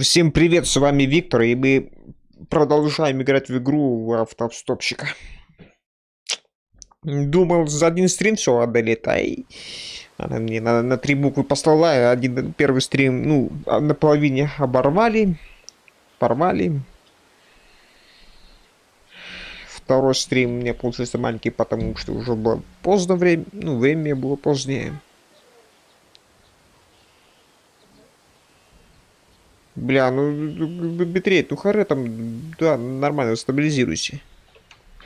Всем привет, с вами Виктор, и мы продолжаем играть в игру в автостопщика. Думал, за один стрим все одолеть, она мне на 3 буквы послала, первый стрим, ну, на половине оборвали, порвали. Второй стрим у меня получился маленький, потому что уже было поздно время, ну, время было позднее. Бля, ну, битрейт, ну харе там, да, нормально, стабилизируйся.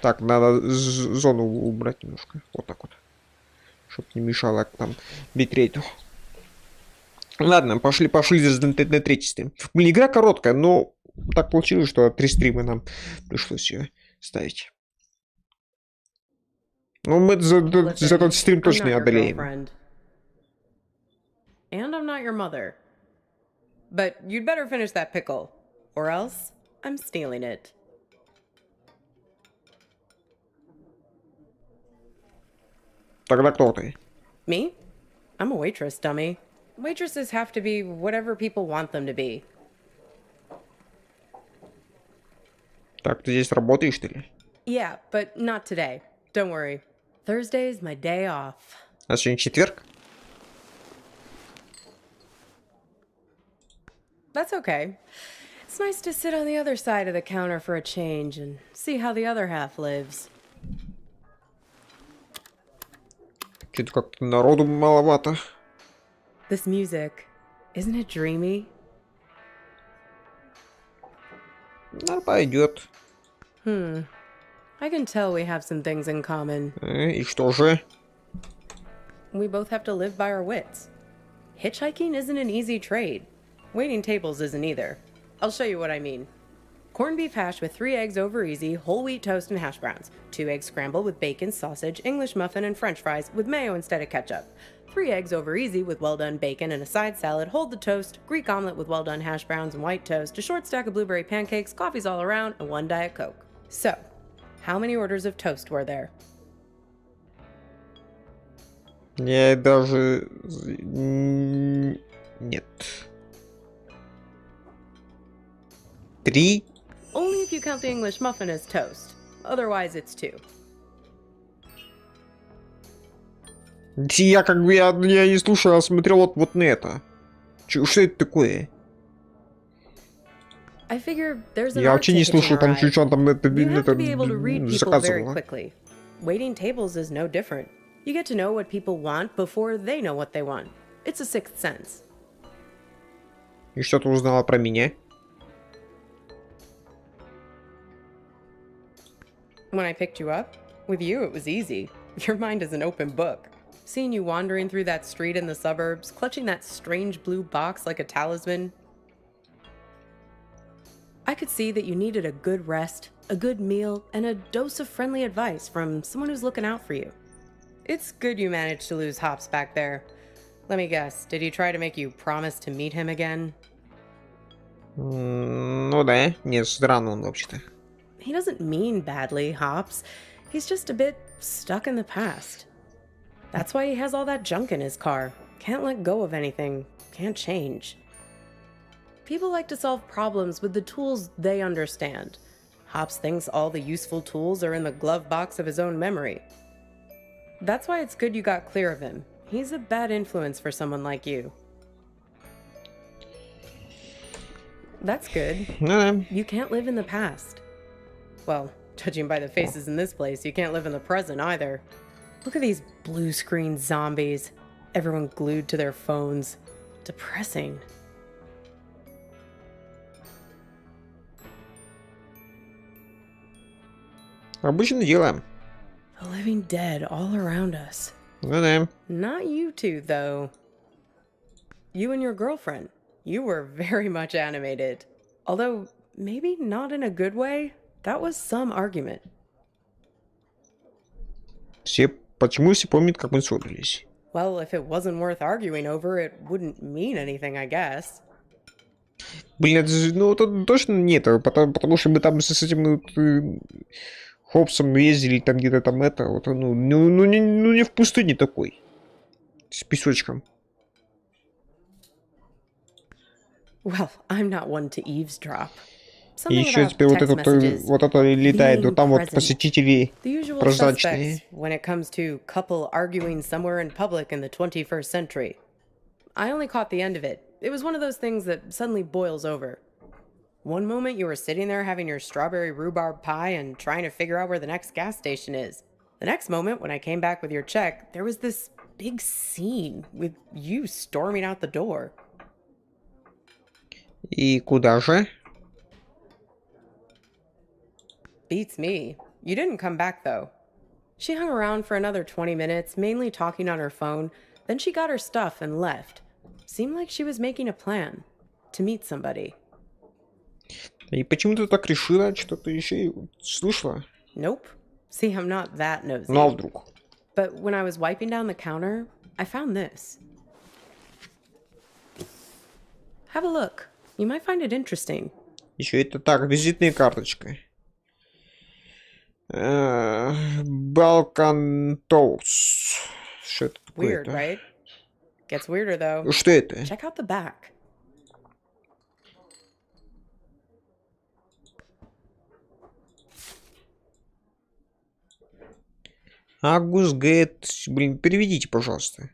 Так, надо зону убрать немножко, вот так вот. Чтоб не мешало там битрейту. Ладно, пошли на третий стрим. Блин, игра короткая, но так получилось, что 3 стрима нам пришлось ее ставить. Ну, мы за этот стрим точно не одолеем. And I'm not your mother. But you'd better finish that pickle, or else I'm stealing it. Тогда кто ты? Me? I'm a waitress, dummy. Waitresses have to be whatever people want them to be. Так, ты здесь работаешь, что ли? Yeah, but not today. Don't worry. Thursday's my day off. А сегодня четверг? That's okay. It's nice to sit on the other side of the counter for a change and see how the other half lives. Что-то как-то народу маловато. This music, isn't it dreamy? Ну, пойдет. I can tell we have some things in common. И что же? We both have to live by our wits. Hitchhiking isn't an easy trade. Waiting tables isn't either. I'll show you what I mean. Corned beef hash with 3 eggs over easy, whole wheat toast and hash browns. 2 eggs scrambled with bacon, sausage, English muffin, and french fries with mayo instead of ketchup. 3 eggs over easy with well-done bacon and a side salad, hold the toast, Greek omelet with well-done hash browns and white toast, a short stack of blueberry pancakes, coffees all around, and 1 Diet Coke. So, how many orders of toast were there? Я даже... Нет. 3? Only if you count the English muffin as toast. Otherwise, it's 2. Я как бы, я не слушал, я смотрел вот на это. Что это такое? I figure there's an Я art вообще to не слушал, там hitching a что там это ride. You have to be able to read people very заказывало. quickly. Waiting tables is no different. You get to know what people want before they know what they want. It's a sixth sense. И что ты узнала про меня? When I picked you up, with you it was easy. Your mind is an open book. Seeing you wandering through that street in the suburbs, clutching that strange blue box like a talisman, I could see that you needed a good rest, a good meal, and a dose of friendly advice from someone who's looking out for you. It's good you managed to lose Hops back there. Let me guess, did he try to make you promise to meet him again? Ну да, нет, странно он вообще-то. He doesn't mean badly, Hops. He's just a bit stuck in the past. That's why he has all that junk in his car. Can't let go of anything. Can't change. People like to solve problems with the tools they understand. Hops thinks all the useful tools are in the glove box of his own memory. That's why it's good you got clear of him. He's a bad influence for someone like you. That's good. You can't live in the past. Well, judging by the faces in this place, you can't live in the present either. Look at these blue screen zombies. Everyone glued to their phones. Depressing. Обычное дело. The living dead all around us. Ну да. Not you two, though. You and your girlfriend. You were very much animated. Although, maybe not in a good way. That was some argument. Почему все помнят, как мы ссорились? Well, if it wasn't worth arguing over, it wouldn't mean anything, I guess. Блин, это же, ну, это точно нет, потому что мы там с этим Хопсом ездили, там где-то там это, вот, ну не в пустыне такой. С песочком. Well, I'm not one to eavesdrop. И Something еще about теперь вот text это, messages вот это летает. being Вот там вот present. посетители The usual прозрачные. suspects when it comes to couple arguing somewhere in public in the 21st century. I only caught the end of it. It was one of those things that suddenly boils over. One moment you were sitting there having your strawberry rhubarb pie and trying to figure out where the next gas station is. The next moment, when I came back with your check, there was this big scene with you storming out the door. И куда же? Beats me. You didn't come back, though. She hung around for another 20 minutes, mainly talking on her phone. Then she got her stuff and left. Seemed like she was making a plan to meet somebody. И почему ты так решила? Что-то еще и слышала? Nope. See, I'm not that nosy. Ну а вдруг? But when I was wiping down the counter, I found this. Have a look. You might find it interesting. Еще это так, визитная карточка. Balkan Toast. Что это Weird, такое-то? right? Gets weirder, though. Что это? Check out the back. Агус Гэт. Блин, переведите, пожалуйста.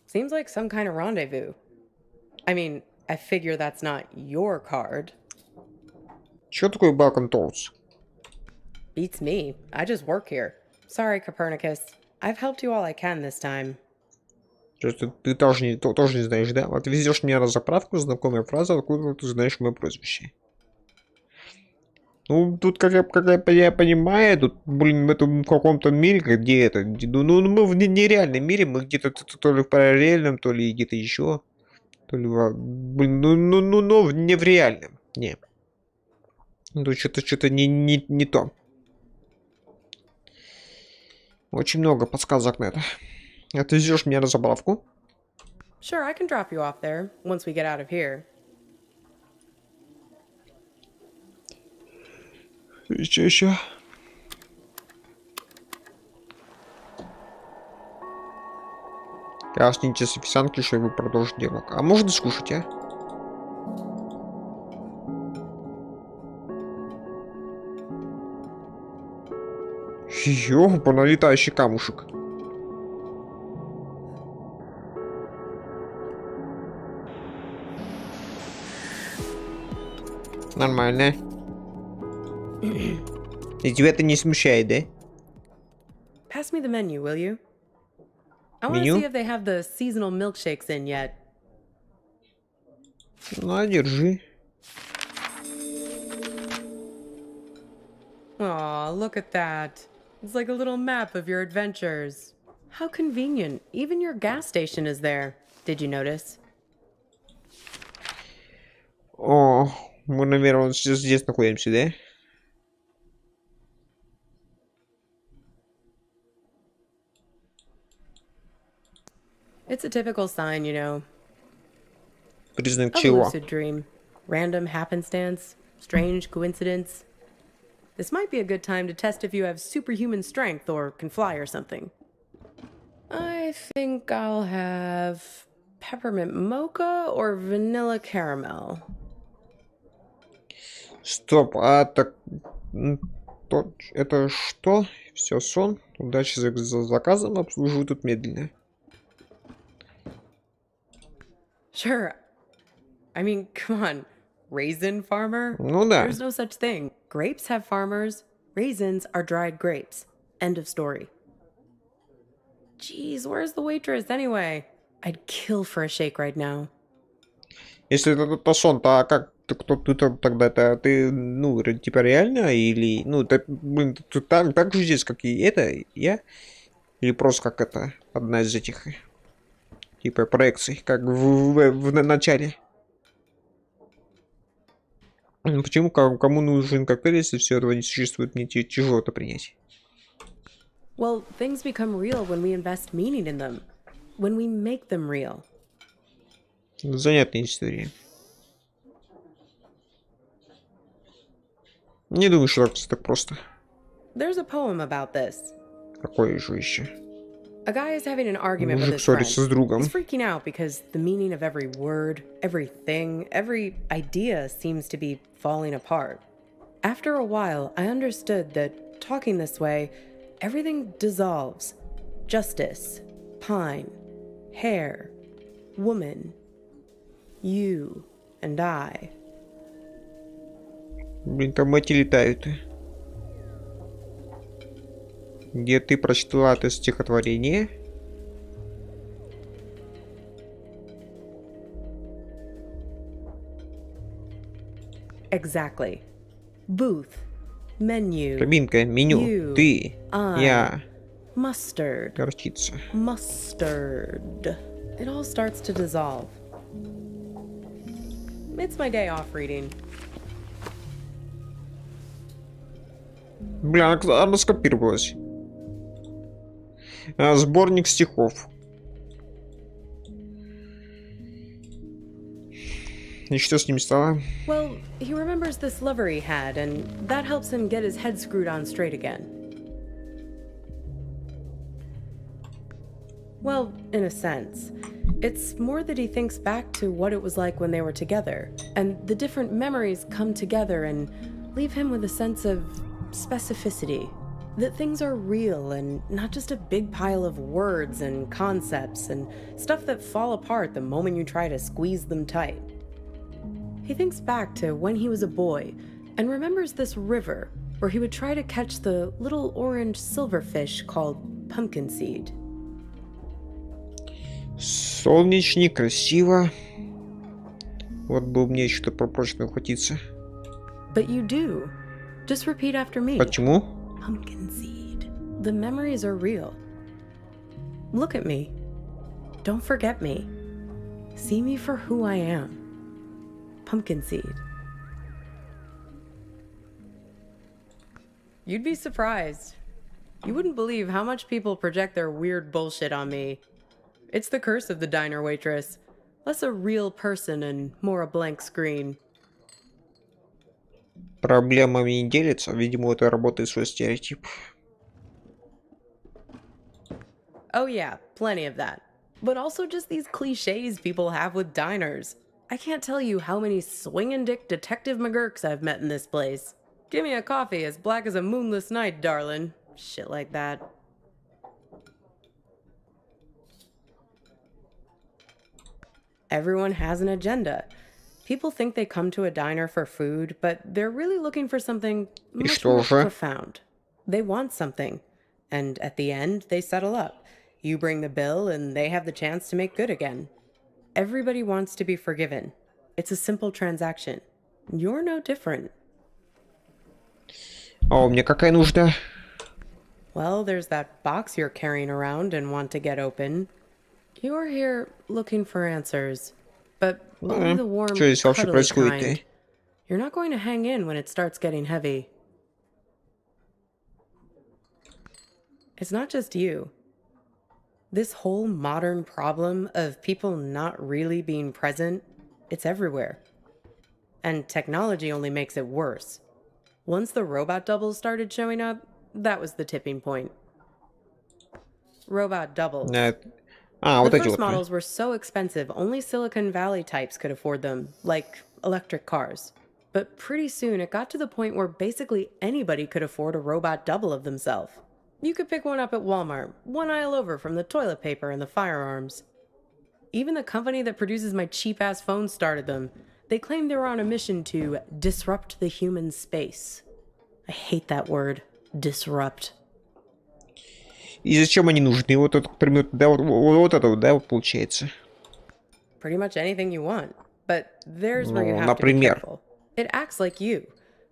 Seems like some kind of rendezvous. I mean, I figure that's not your card. Что такое Balkan Toast? Beats me. I just work here. Sorry, Copernicus. I've helped you all I can this time. Ты тоже не знаешь, да? Вот везешь меня на заправку, знакомая фраза, откуда ты знаешь мое прозвище. Ну, тут, как я понимаю, тут, блин, в этом каком-то мире, где это, ну, мы в нереальном мире, мы где-то то ли в параллельном, то ли где-то еще, то ли, блин, ну, не в реальном, не. Тут что-то не то. Очень много подсказок на это. А ты везешь меня на заправку? Sure, I can drop you off there once we get out of here. Еще. Снимите с официантки, чтобы продолжить диалог. А можно скушать, а? Ёпа, налетающий камушек. Нормально. И тебя это не смущает, да? Pass me the menu, will you? I want to Меню? see if they have the seasonal milkshakes in yet. На, держи. Aw, look at that. It's like a little map of your adventures. How convenient. Even your gas station is there. Did you notice? О, мы, наверное, вот здесь находимся, да? It's a typical sign, you know. Признак A чего? lucid dream. Random happenstance. Strange coincidence. This might be a good time to test if you have superhuman strength or can fly or something. I think I'll have peppermint mocha or vanilla caramel. Стоп, а так... Это что? Все, сон. Удачи за заказом, обслуживаю тут медленно. Sure. I mean, come on. Raisin farmer? Ну да. There's no such thing. Grapes have farmers. Raisins are dried grapes. End of story. Jeez, where's the waitress anyway? I'd kill for a shake right now. Если это сон, то а как кто ты тогда это ты, ну, типа реально или, ну, ты, блин, ты так же здесь, как и это, я? Или просто как это, одна из этих, типа, проекций, как в начале? Почему кому нужен коктейль, если все этого не существует, мне тяжело это принять? Well, things become real when we invest meaning in them. When we make them real. Занятная история. Не думаю, что так просто. There's a poem about this. Какое же еще? A guy is having an argument with Мужик his friend. ссорится с другом. He's freaking out because the meaning of every word, everything, every idea seems to be falling apart. After a while, I understood that talking this way, everything dissolves. Justice, pine, hair, woman, you and I. Блин, там эти летают. Где ты прочитала это стихотворение? Exactly. Booth, menu, Кабинка, меню, you, ты, I, я, mustard, горчица. mustard. It all starts to dissolve. It's my day off reading. Бля, она скопировалась. Сборник стихов. И что с ним стало? Well, he remembers this lover he had, and that helps him get his head screwed on straight again. Well, in a sense. It's more that he thinks back to what it was like when they were together, and the different memories come together and leave him with a sense of specificity. That things are real and not just a big pile of words and concepts and stuff that fall apart the moment you try to squeeze them tight. He thinks back to when he was a boy and remembers this river where he would try to catch the little orange silverfish called pumpkin seed. Солнечный, красиво. Вот бы мне что попроще ухватиться. But you do. Just repeat after me. Почему? Pumpkin seed. The memories are real. Look at me. Don't forget me. See me for who I am. Pumpkin seed. You'd be surprised. You wouldn't believe how much people project their weird bullshit on me. It's the curse of the diner waitress. Less a real person and more a blank screen. Проблемами не делится. Видимо, это работает свой стереотип. Oh yeah, plenty of that. But also just these cliches people have with diners. I can't tell you how many swingin' dick Detective McGurks I've met in this place. Give me a coffee as black as a moonless night, darling. Shit like that. Everyone has an agenda. People think they come to a diner for food, but they're really looking for something much more profound. They want something. And at the end, they settle up. You bring the bill, and they have the chance to make good again. Everybody wants to be forgiven. It's a simple transaction. You're no different. А у меня какая нужда? Well, there's that box you're carrying around and want to get open. You're here looking for answers, but only the warm, Что здесь вообще cuddly происходит-то? kind. You're not going to hang in when it starts getting heavy. It's not just you. This whole modern problem of people not really being present, it's everywhere. And technology only makes it worse. Once the robot doubles started showing up, that was the tipping point. Robot doubles. А, вот The эти first вот. models were so expensive, only Silicon Valley types could afford them, like electric cars. But pretty soon it got to the point where basically anybody could afford a robot double of themselves. You could pick one up at Walmart, one aisle over from the toilet paper and the firearms. Even the company that produces my cheap-ass phones started them. They claimed they were on a mission to disrupt the human space. I hate that word, disrupt. И зачем они нужны? Вот это, к примеру, да, вот это вот, да, вот получается. Pretty much anything you want. But there's where you have to be например. careful. It acts like you,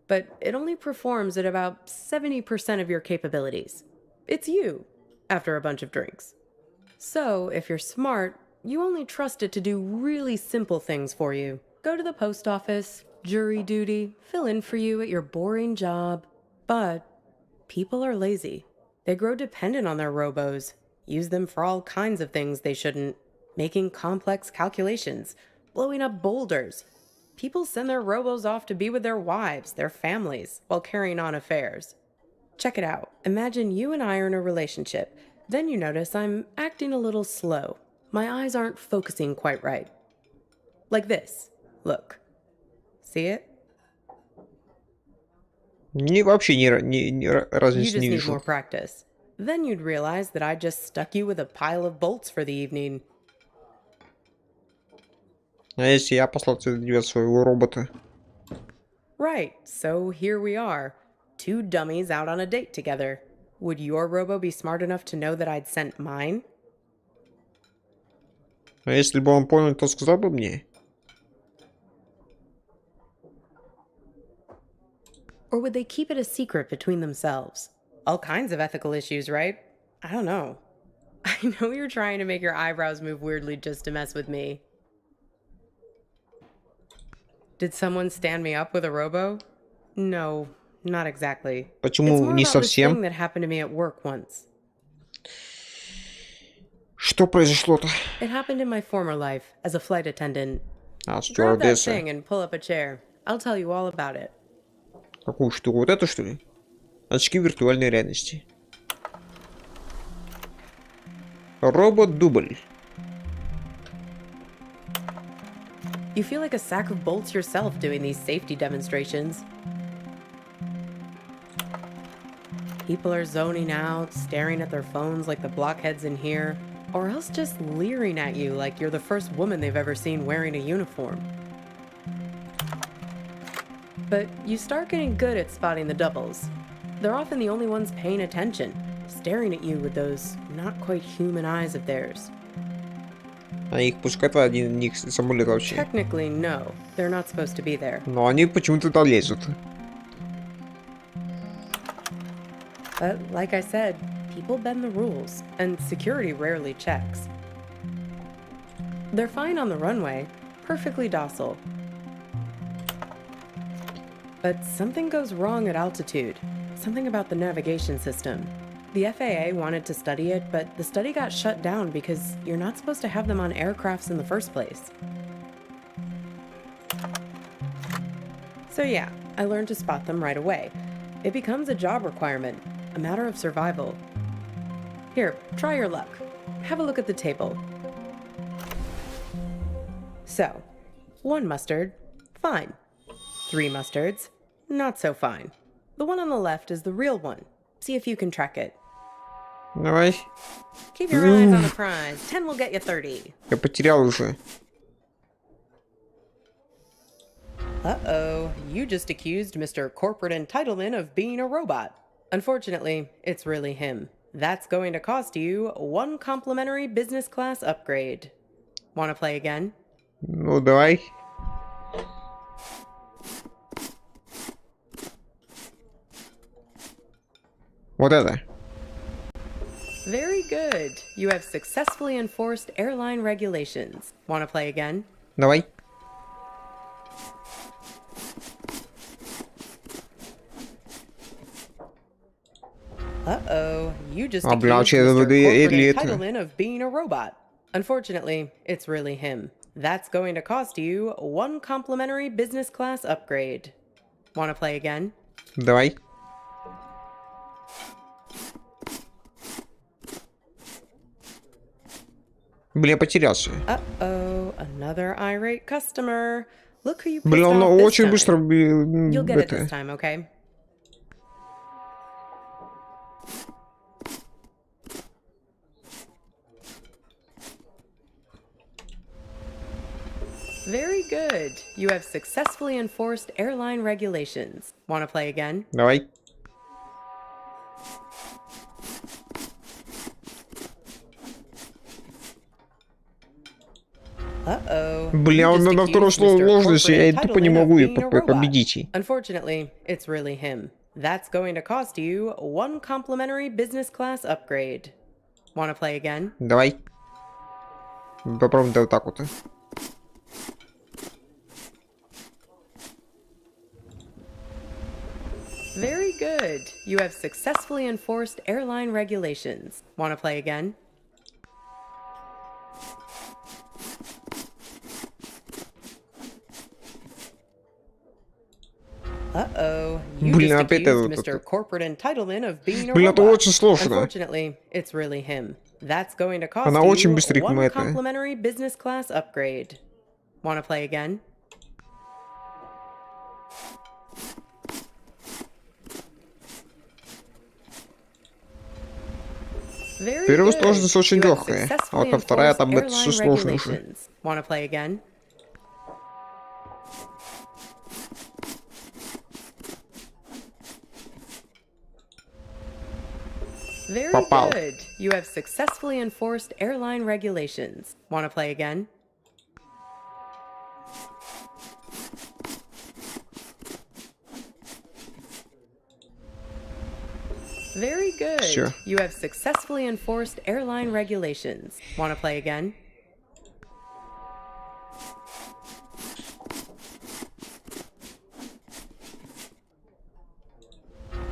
but it only performs at about 70% of your capabilities. It's you, after a bunch of drinks. So, if you're smart, you only trust it to do really simple things for you. Go to the post office, jury duty, fill in for you at your boring job. But people are lazy. They grow dependent on their robos, use them for all kinds of things they shouldn't, making complex calculations, blowing up boulders. People send their robos off to be with their wives, their families, while carrying on affairs. Check it out. Imagine you and I are in a relationship. Then you notice I'm acting a little slow. My eyes aren't focusing quite right. Like this. Look. See it? Вообще You разницы just не need more вижу. practice. Then you'd realize that I just stuck you with a pile of bolts for the evening. А если я послал тебе своего робота? Right, so here we are. Two dummies out on a date together. Would your robo be smart enough to know that I'd sent mine? А если бы он понял, то сказал бы мне? Or would they keep it a secret between themselves? All kinds of ethical issues, right? I don't know. I know you're trying to make your eyebrows move weirdly just to mess with me. Did someone stand me up with a robo? No, not exactly. It's Почему more не about this thing совсем? that happened to me at work once. Что произошло-то? It happened in my former life as a flight attendant. А, Grab that стюардесса. thing and pull up a chair. I'll tell you all about it. Какую штуку? Вот эту, что ли? Очки виртуальной реальности. Робот-дубль. You feel like a sack of bolts yourself doing these safety demonstrations. People are zoning out, staring at their phones like the blockheads in here, or else just leering at you like you're the first woman they've ever seen wearing a uniform. But you start getting good at spotting the doubles. They're often the only ones paying attention, staring at you with those not quite human eyes of theirs. А их пускай один у них самолет вообще. Technically, no. They're not supposed to be there. Но они почему-то туда лезут. But like I said, people bend the rules, and security rarely checks. They're fine on the runway, perfectly docile. But something goes wrong at altitude. Something about the navigation system. The FAA wanted to study it, but the study got shut down because you're not supposed to have them on aircrafts in the first place. So yeah, I learned to spot them right away. It becomes a job requirement, a matter of survival. Here, try your luck. Have a look at the table. So, 1 mustard, fine. 3 mustards, not so fine. The one on the left is the real one. See if you can track it. Давай. Keep your eyes on the prize. 10 will get you 30. Я потерял уже. Uh-oh, you just accused Mr. Corporate Entitlement of being a robot. Unfortunately, it's really him. That's going to cost you 1 complimentary business class upgrade. Want to play again? Ну, давай. Вот это. Very good. You have successfully enforced airline regulations. Want to play again? Давай. Uh-oh, you just А, бля, accused вообще, Mr. Corporate или это? Entitlement of being a robot. Unfortunately, it's really him. That's going to cost you 1 complimentary business class upgrade. Want to play again? Давай. Блин, я потерялся. Uh-oh, another irate customer. Look who you pissed Блин, он off this очень time. быстро You'll get it this это. time, okay? Very good. You have successfully enforced airline regulations. Want to play again? Давай. Uh-oh. Бля, You он just на второй accused Mr. сложности, я Corporate тупо не Entitlement of могу ее being a robot. победить. Unfortunately, it's really him. That's going to cost you 1 complimentary business class upgrade. Want to play again? Давай. Попробуем да вот так вот. Very good. You have successfully enforced airline regulations. Want to play again? Uh-oh, you Блин, just опять accused это... Mr. Corporate Entitlement of being a Блин, это robot. очень сложно. Unfortunately, it's really him. That's going to cost Она очень you быстренько one это... complimentary business class upgrade. Want to play again? Very Первая good. сложность очень You have легкая, а successfully вот вторая enforced там это все airline сложно уже. regulations. Want to play again? Very Попал. good. You have successfully enforced airline regulations. Want to play again? Very good. Всё. You have successfully enforced airline regulations. Want to play again?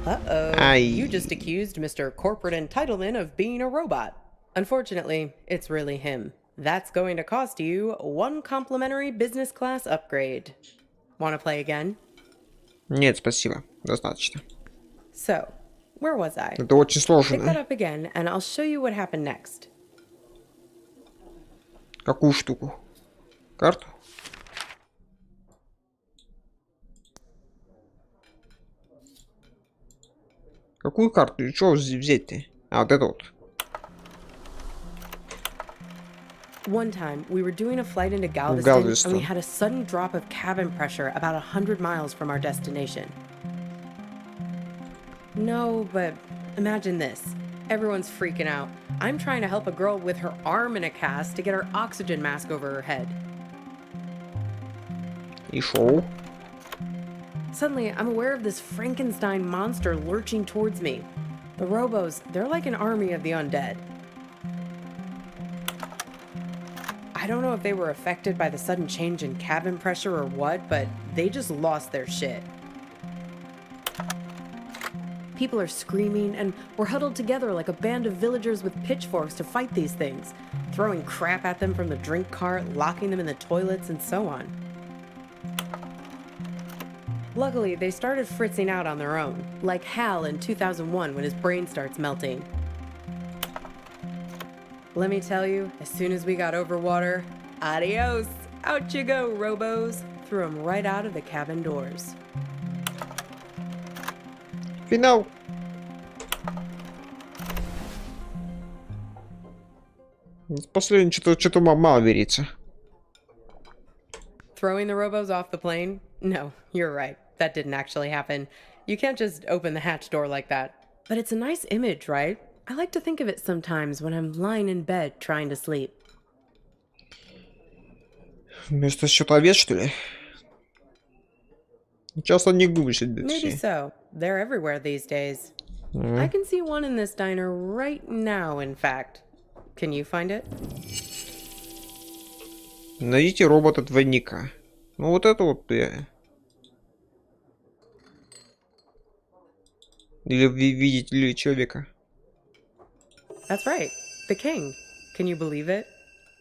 Uh-oh. Ай. You just accused Mr. Corporate Entitlement of being a robot. Unfortunately, it's really him. That's going to cost you one complimentary business class upgrade. Want to play again? Нет, спасибо. Достаточно. So, where was I? Это очень Pick that сложно. up again, and I'll show you what happened next. Какую штуку? Карту? Какую карту? И что взять-то? А, вот это вот. One time, we were doing a flight into Galveston, Galveston. and we had a sudden drop of cabin pressure about 100 miles from our destination. No, but imagine this. Everyone's freaking out. I'm trying to help a girl with her arm in a cast to get her oxygen mask over her head. И шоу. Suddenly, I'm aware of this Frankenstein monster lurching towards me. The robos, they're like an army of the undead. I don't know if they were affected by the sudden change in cabin pressure or what, but they just lost their shit. People are screaming, and we're huddled together like a band of villagers with pitchforks to fight these things, throwing crap at them from the drink cart, locking them in the toilets, and so on. Luckily, they started fritzing out on their own, like Hal in 2001 when his brain starts melting. Let me tell you, as soon as we got over water, adios! Out you go, robos! Threw them right out of the cabin doors. Финал. Последнее что-то мало верится. Throwing the robos off the plane? No, you're right. That didn't actually happen. You can't just open the hatch door like that. But it's a nice image, right? I like to think of it sometimes when I'm lying in bed trying to sleep. Вместо счета овец, что ли? Часто не губишь. Maybe so. They're everywhere these days. I can see one in this diner right now, in fact. Can you find it? Найдите робота-двойника. Ну вот это вот Или вы видите ли человека? That's right. The king. Can you believe it?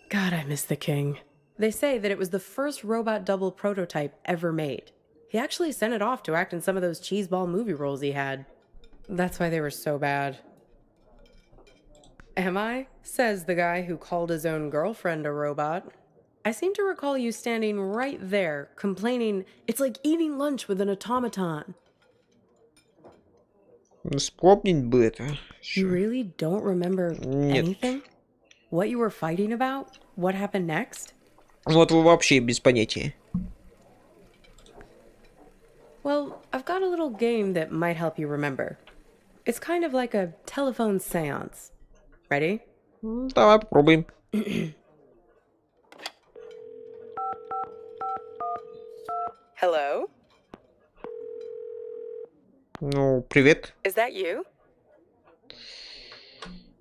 God, I miss the king. They say that it was the first robot double prototype ever made. He actually sent it off to act in some of those cheeseball movie roles he had. That's why they were so bad. Am I? Says the guy who called his own girlfriend a robot. I seem to recall you standing right there, complaining, it's like eating lunch with an automaton. Вспомнить бы это. You really don't remember Нет. anything? What you were fighting about? What happened next? Вот вы вообще без понятия. Well, I've got a little game that might help you remember. It's kind of like a telephone seance. Ready? Давай попробуем. Hello? Ну, привет. Is that you?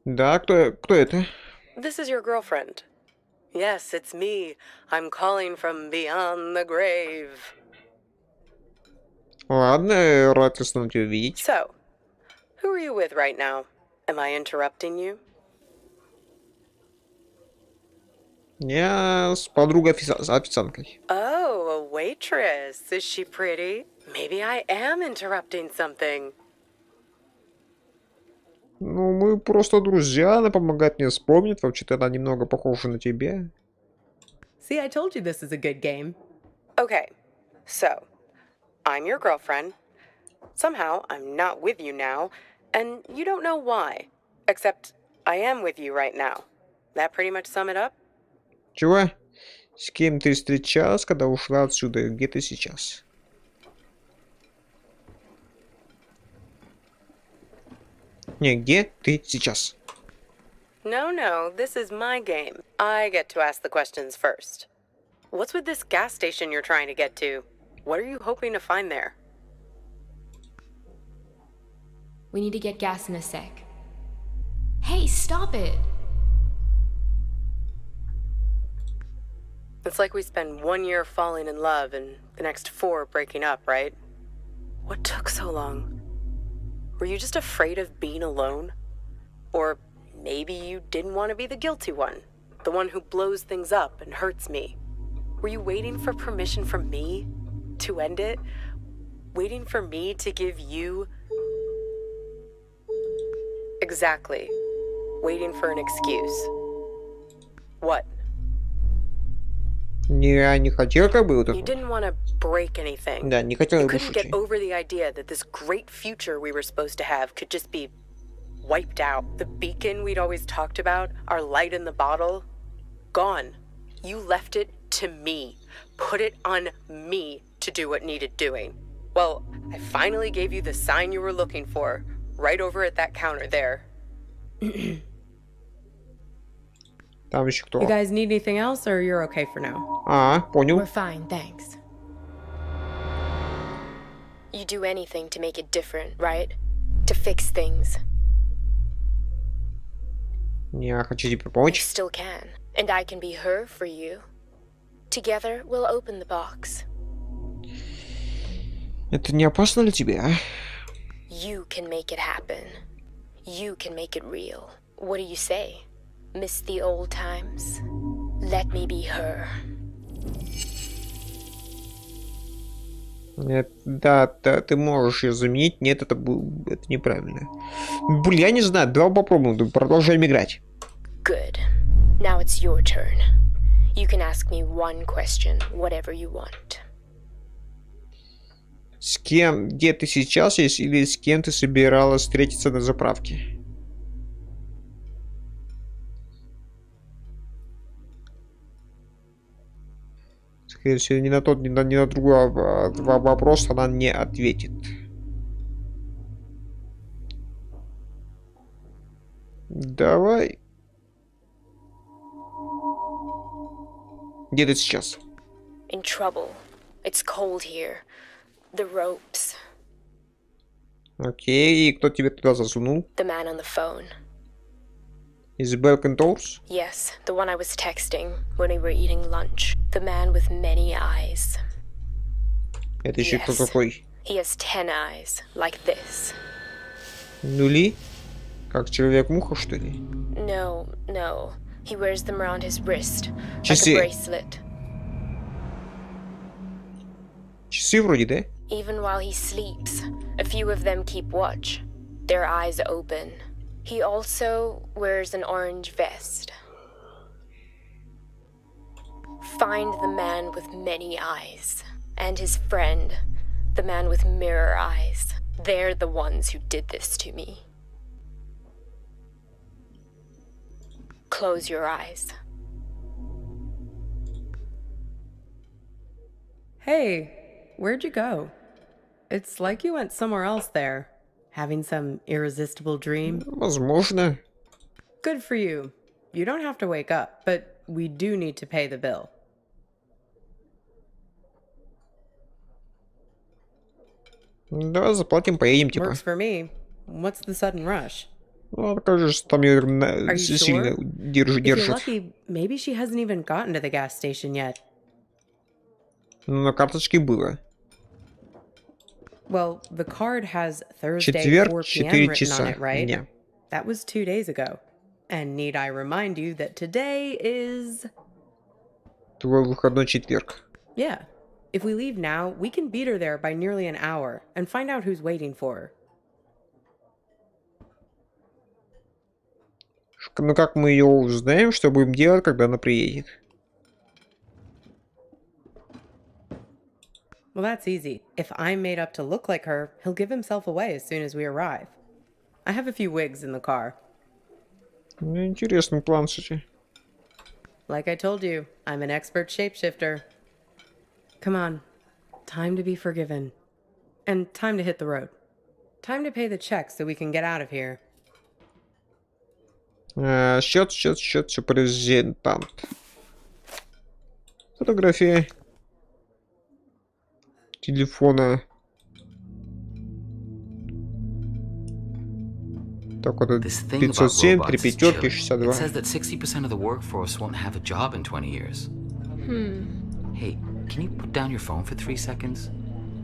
Да, кто это? This is your girlfriend. Yes, it's me. I'm calling from beyond the grave. Ладно, рад снова тебя видеть. So, who are you with right now? Am I interrupting you? Я с подругой официанткой. Oh, a waitress. Is she pretty? Maybe I am interrupting something. Ну, мы просто друзья, она помогает мне вспомнить. Вообще-то она немного похожа на тебя. See, I told you this is a good game. Okay, so I'm your girlfriend. Somehow I'm not with you now, and you don't know why. Except I am with you right now. That pretty much sum it up? Чего? С кем ты встречалась, когда ушла отсюда? Где ты сейчас? Не, где ты сейчас? No, this is my game. I get to ask the questions first. What's with this gas station you're trying to get to? What are you hoping to find there? We need to get gas in a sec. Hey, stop it! It's like we spend 1 year falling in love and the next 4 breaking up, right? What took so long? Were you just afraid of being alone? Or maybe you didn't want to be the guilty one, the one who blows things up and hurts me. Were you waiting for permission from me to end it? Waiting for me to give you... Exactly. Waiting for an excuse. What? Я не хотел как бы вот You это. didn't want to break anything. Да, не хотел You его couldn't get шутить. over the idea that this great future we were supposed to have could just be wiped out. The beacon we'd always talked about, our light in the bottle, gone. You left it to me. Put it on me to do what needed doing. Well, I finally gave you the sign you were looking for, right over at that counter there. Там еще кто? You guys need anything else, or you're okay for now? А, понял. We're fine, thanks. You do anything to make it different, right? To fix things. Я хочу тебе You помочь. still can. And I can be her for you. Together, we'll open the box. Это не опасно для тебя, а? You can make it happen. You can make it real. What do you say? Miss the old times? Let me be her. Нет, да, ты можешь ее заменить. Нет, это неправильно. Блин, я не знаю, давай попробуем, продолжаем играть. Good. Now it's your turn. You can ask me one question, whatever you want. С кем, где ты сейчас есть, или с кем ты собиралась встретиться на заправке? Скорее всего, ни на тот, ни на другой вопрос она не ответит. Давай. Где ты сейчас? In trouble. It's cold here. The ropes. Окей, и кто тебе туда засунул? The man on the phone. Из Balkan Tours? Yes, the one I was texting when we were eating lunch. The man with many eyes. Это еще кто Yes. такой? He has 10 eyes, like this. Нули? Как человек-муха, что ли? No. He wears them around his wrist, like Часы. a bracelet. Часы вроде, да? Even while he sleeps, a few of them keep watch, their eyes open. He also wears an orange vest. Find the man with many eyes, and his friend, the man with mirror eyes. They're the ones who did this to me. Close your eyes. Hey, where'd you go? It's like you went somewhere else there. Having some irresistible dream. Возможно. Good for you. You don't have to wake up, but we do need to pay the bill. Давай заплатим, поедем, типа. Works for me. What's the sudden rush? Ну, кажется, там ее Are you сильно sure? If you're держит. lucky, maybe she hasn't even gotten to the gas station yet. Ну, на карточке было. Well, the card has Thursday Четверг, 4 p.m. 4 written on часа it, right? дня. That was 2 days ago. And need I remind you that today is... Твой выходной четверг. Yeah, If we leave now, we can beat her there by nearly an hour and find out who's waiting for her. Ну как мы ее узнаем, что будем делать, когда она приедет? Well, that's easy. If I'm made up to look like her, he'll give himself away as soon as we arrive. I have a few wigs in the car. Интересный план, кстати. Like I told you, I'm an expert shapeshifter. Come on. Time to be forgiven. And time to hit the road. Time to pay the check so we can get out of here. Счет, суперрезидент. Фотография телефона. Так, вот This thing about 507, 3 robots is пятерки, chilling. It 62. says that 60% of the workforce won't have a job in 20 years. Hey, can you put down your phone for 3 seconds?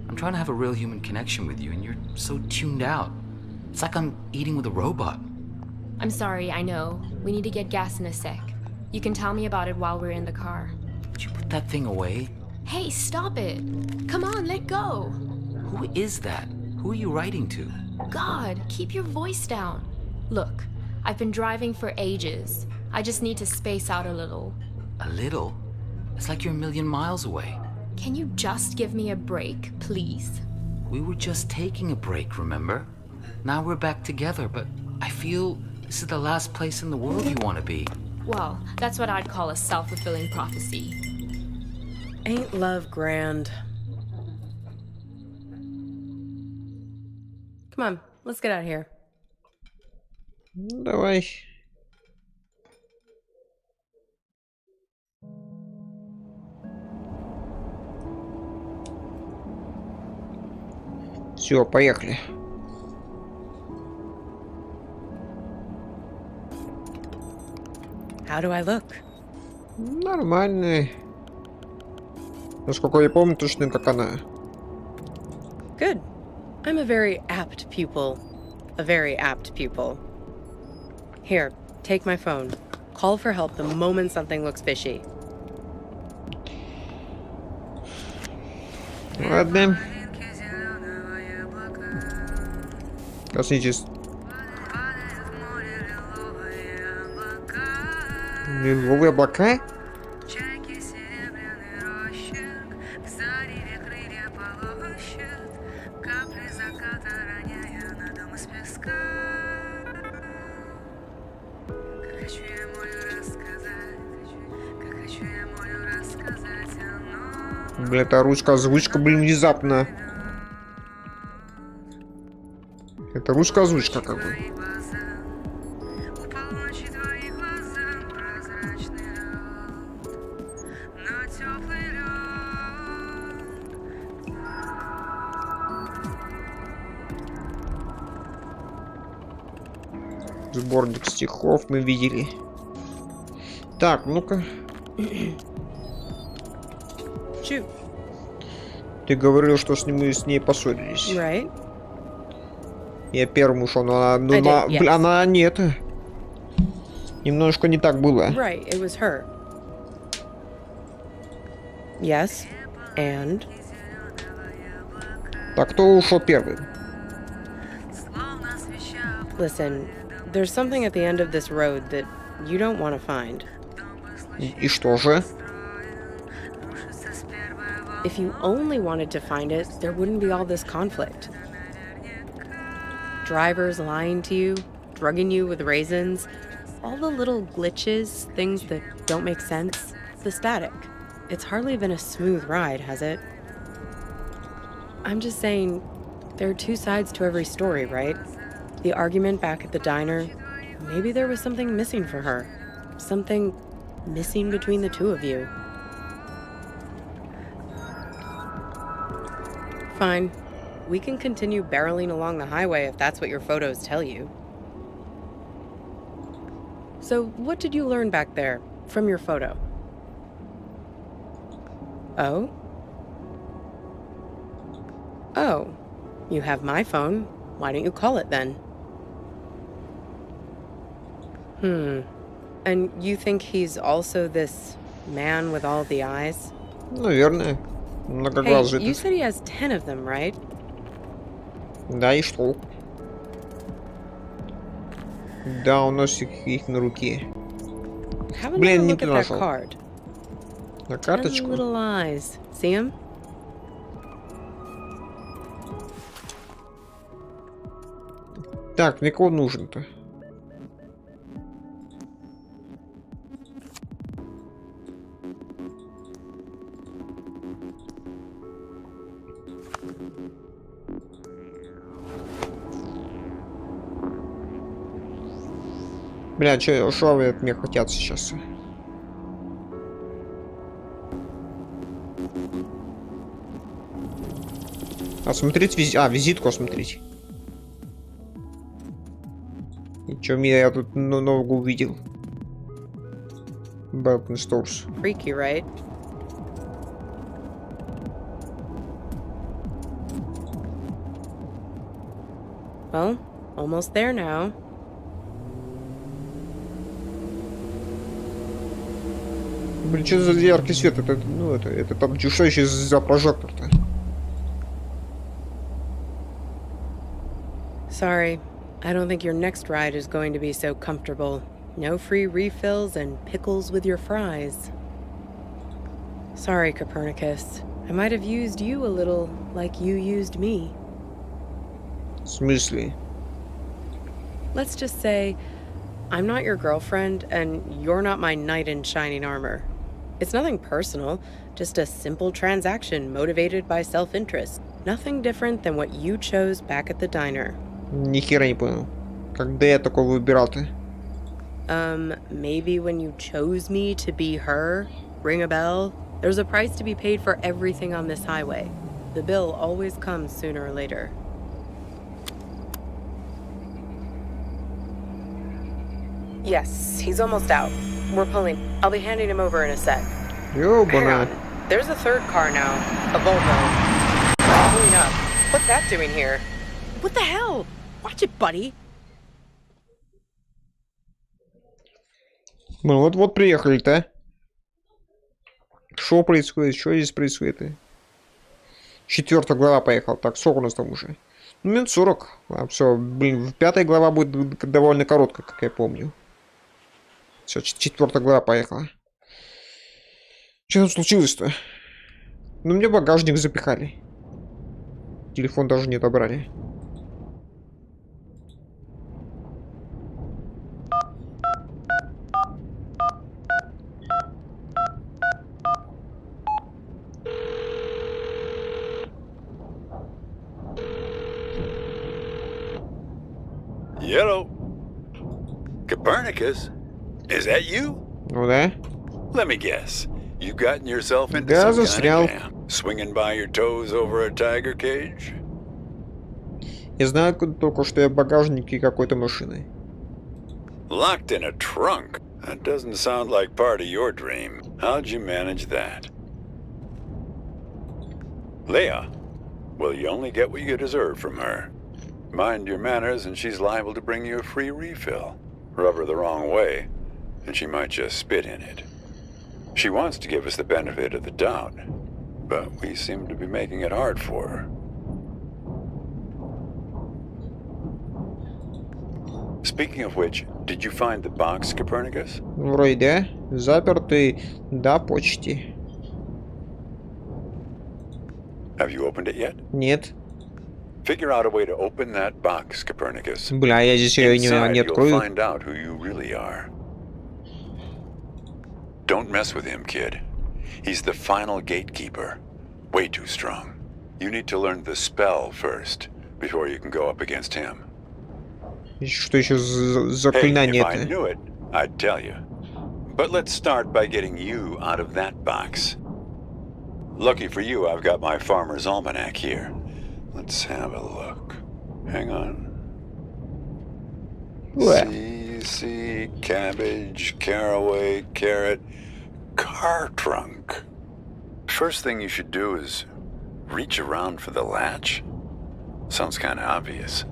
I'm trying to have a real human connection with you, and you're so tuned out. It's like I'm eating with a robot. I'm sorry, I know. We need to get gas in a sec. You can tell me about it while we're in the car. Would you put that thing away? Hey, stop it! Come on, let go! Who is that? Who are you writing to? God, keep your voice down. Look, I've been driving for ages. I just need to space out a little. A little? It's like you're a million miles away. Can you just give me a break, please? We were just taking a break, remember? Now we're back together, but I feel this is the last place in the world you want to be. Well, that's what I'd call a self-fulfilling prophecy. Ain't love grand? Come on, let's get out of here. Давай. Все, поехали. How do I look? Нормально. Насколько я помню, точно как она. Good. I'm a very apt pupil. A very apt pupil. Here, take my phone. Call for help the moment something looks fishy. Ладно. Коснитесь. Лиловые облака? Бля, это русская озвучка, блин, внезапно. Это русская озвучка, как бы. Сборник стихов мы видели. Так, ну-ка. Shoot. Ты говорил, что с ней поссорились. Right? Я первым ушел, но она, ну, I did, yes. она нет. Немножко не так было. Right, it was her. Yes, and? Так, кто ушел первым? Listen, there's something at the end of this road that you don't want to find. И что же? If you only wanted to find it, there wouldn't be all this conflict. Drivers lying to you, drugging you with raisins, all the little glitches, things that don't make sense, the static. It's hardly been a smooth ride, has it? I'm just saying, there are two sides to every story, right? The argument back at the diner, maybe there was something missing for her. Something missing between the two of you. Fine. We can continue barreling along the highway if that's what your photos tell you. So, what did you learn back there from your photo? Oh? Oh. You have my phone. Why don't you call it then? And you think he's also this man with all the eyes? Наверное. Hey, Многоглазый you этот. said he has 10 of them, right? Да, и что? Да, у нас их на руке. Have another Блин, не look at туда that нашел. card. На 10 карточку. little eyes. See him? Так, мне кого нужен-то? Бля, что вы от меня хотят сейчас? А смотреть визитку смотреть. И чё я тут нового увидел? Balkan Stores. Freaky, right? Well, almost there now. Блин, что за яркий свет? Это там что еще за прожектор-то? Sorry, I don't think your next ride is going to be so comfortable. No free refills and pickles with your fries. Sorry, Copernicus. I might have used you a little like you used me. В смысле? Let's just say, I'm not your girlfriend, and you're not my knight in shining armor. It's nothing personal, just a simple transaction motivated by self-interest. Nothing different than what you chose back at the diner. Ни хера не понял. Когда я такого выбирал-то? Maybe when you chose me to be her? Ring a bell? There's a price to be paid for everything on this highway. The bill always comes sooner or later. Yes, he's almost out. We're pulling. I'll be handing him over in a sec. Hang Ёбана. on. There's a third car now. A Volvo. Pulling up. What's that doing here? What the hell? Watch it, buddy. Ну вот приехали-то. Что происходит? Что здесь происходит? 4 глава поехал. Так, сколько у нас там уже? Ну, минут 40. А, все, блин, 5 глава будет довольно короткая, как я помню. Все, 4 глава поехала. Что там случилось-то? Ну, мне багажник запихали. Телефон даже не отобрали. Hello. Copernicus? Is that you? Ну да. Let me guess. You've gotten yourself into Да, some застрял. kind of jam. Swinging by your toes over a tiger cage? Я знаю только, что я в багажнике какой-то машины. Locked in a trunk? That doesn't sound like part of your dream. How'd you manage that? Leah, well, you only get what you deserve from her. Mind your manners and she's liable to bring you a free refill. Rub her the wrong way, and she might just spit in it. She wants to give us the benefit of the doubt, but we seem to be making it hard for her. Speaking of which, did you find the box, Copernicus? Вроде да. Запертый, да, почти. Have you opened it yet? Нет. Figure out a way to open that box, Copernicus. Бля, я здесь ее не Inside, you'll открою. find out who you really are. Don't mess with him, kid. He's the final gatekeeper. Way too strong. You need to learn the spell first, before you can go up against him. Что еще за Hey, if заклинание I это? knew it, I'd tell you. But let's start by getting you out of that box. Lucky for you, I've got my farmer's almanac here. Let's have a look. Hang on. What? See, cabbage, caraway, carrot, car trunk. First thing you should do is reach around for the latch. Sounds kind of obvious.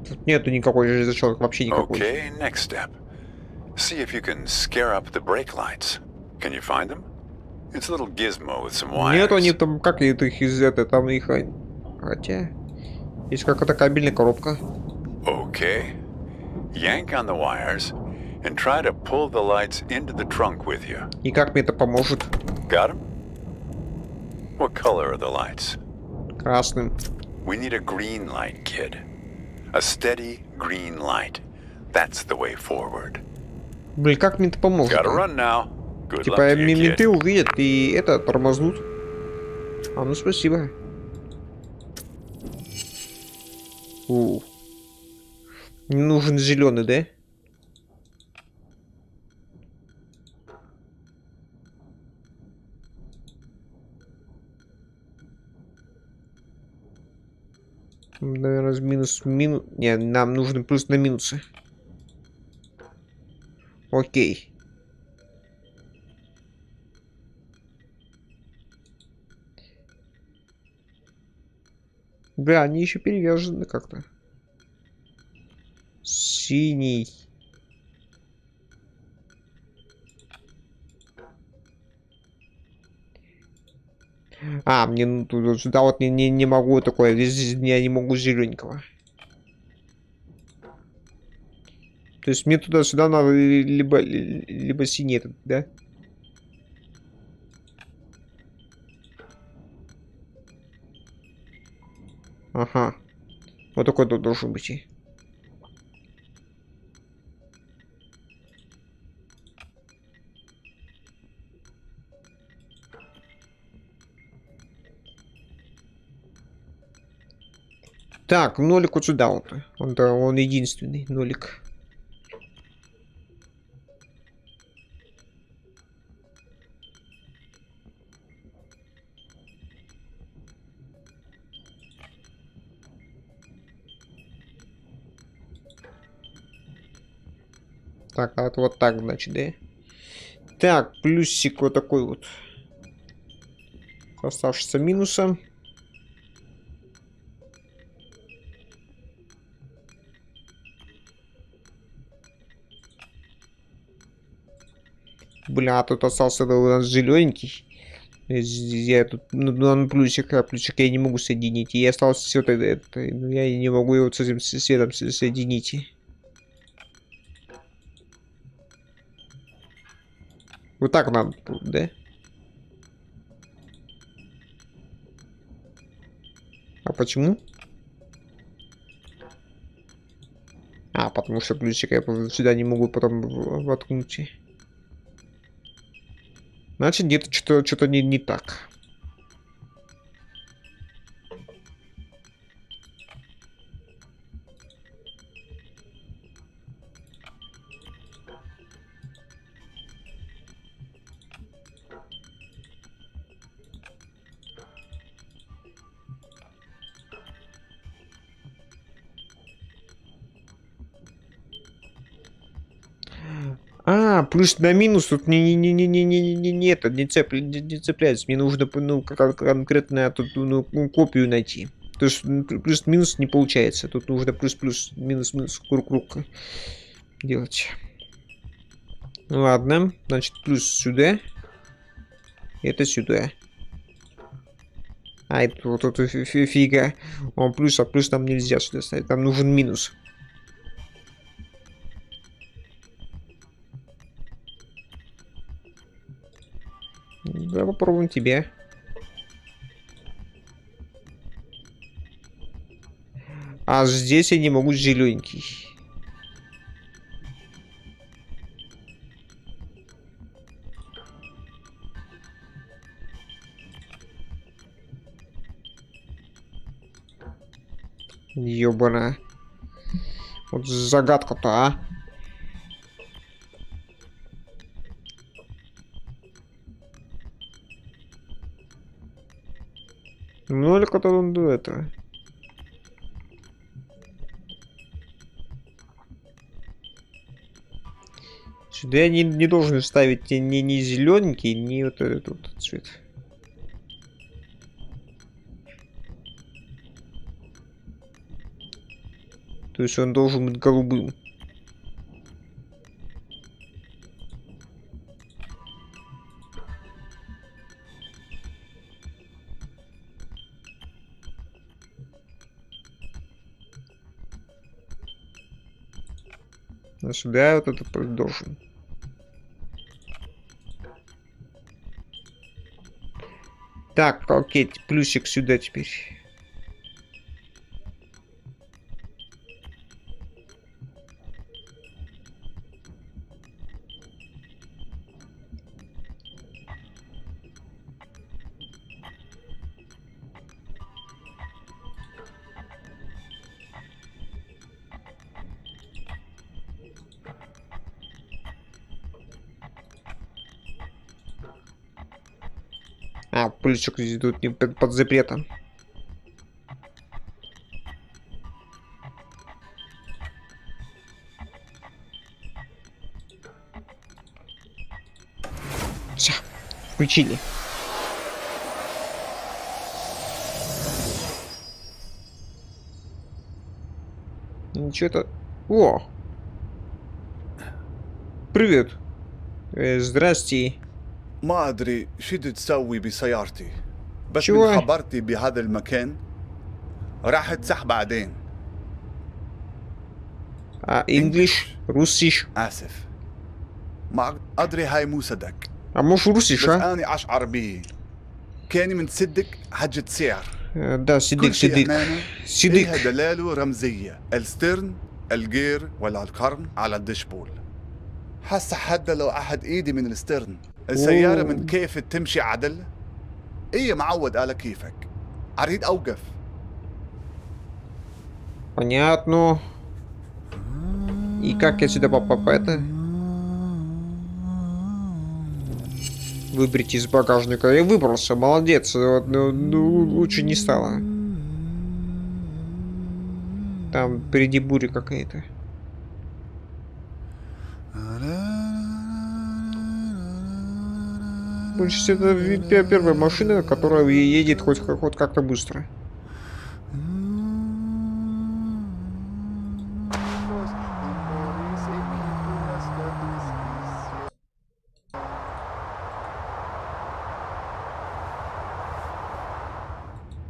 Тут нету никакой железячок, вообще никакой. Okay, next step. See if you can scare up the brake lights. Can you find them? It's a little gizmo with some Нет, они wires. там, как это их из этой, там их... Хотя... Есть какая-то кабельная коробка. Okay. Yank on the wires and try to pull the lights into the trunk with you. И как мне это поможет? Got 'em? What color are the lights? Красным. We need a green light, kid. A steady green light. That's the way forward. Блин, как мне это поможет? Gotta run now. Good luck Типа to you, менты kid. увидят и это тормознут. А, ну спасибо. Не нужен зеленый, да? Наверное, минус. Не, нам нужен плюс на минусы. Окей. Да, они еще перевязаны как-то. Синий. А, мне сюда вот не могу такое. Здесь я не могу зелененького. То есть мне туда-сюда надо либо синий этот, да? Ага. Вот такой тут должен быть. Так, нолик вот сюда вот. Он единственный нолик. Так, а это вот так, значит, да? Так, плюсик вот такой вот. Оставшийся минусом. Бля, тут остался у нас зелененький. Я тут на плюсик, а плюсик я не могу соединить. И осталось все это. Я не могу его с этим светом соединить. Вот так надо, да? А почему? А, потому что плюсик я сюда не могу потом воткнуть. Значит, где-то что-то не так. А, плюс на минус тут не это не цепляется. Мне нужно ну, конкретно эту копию найти. То есть плюс-минус не получается. Тут нужно плюс-плюс, минус-минус, круг-круг делать. Ладно, значит плюс сюда. Это сюда. А, это вот тут фига. Он плюс, а плюс нам нельзя сюда ставить. Нам нужен минус. Давай попробуем тебе. А здесь я не могу зелененький. Ёбана. Вот загадка-то, а. Ну или когда он до этого. Сюда я не должен ставить ни зелененький, ни вот этот вот цвет. То есть он должен быть голубым. А сюда вот это должен. Так, окей, плюсик сюда теперь. А, плюсик тут не под запретом. Все, включили. Ничего-то... О! Привет. Здрасте. ما أدري شو بدي تسوي بسيارتي بس شو؟ من خبرتي بهذا المكان راح تسح بعدين. English, Russisch. آسف ما أدري هاي مو صدق А может Russisch, بس а? أنا أشعر بيه كاني من صدق حجة سعر Да, كل сидик, شيء сидик. هنا Сидик. إلها دلاله رمزية السترن الجير ولا القرن على الدشبول. هسا حتى لو أحد إيدي من السترن السيارة من كيف تمشي عدل إيه معود على كيفك أريد أوقف. Понятно. И как я сюда попал? Это? Выберите из багажника. Я выбрался, молодец. Вот, ну, лучше не стало. Там впереди буря какая-то. Больше всего это первая машина, которая едет хоть как-то быстро.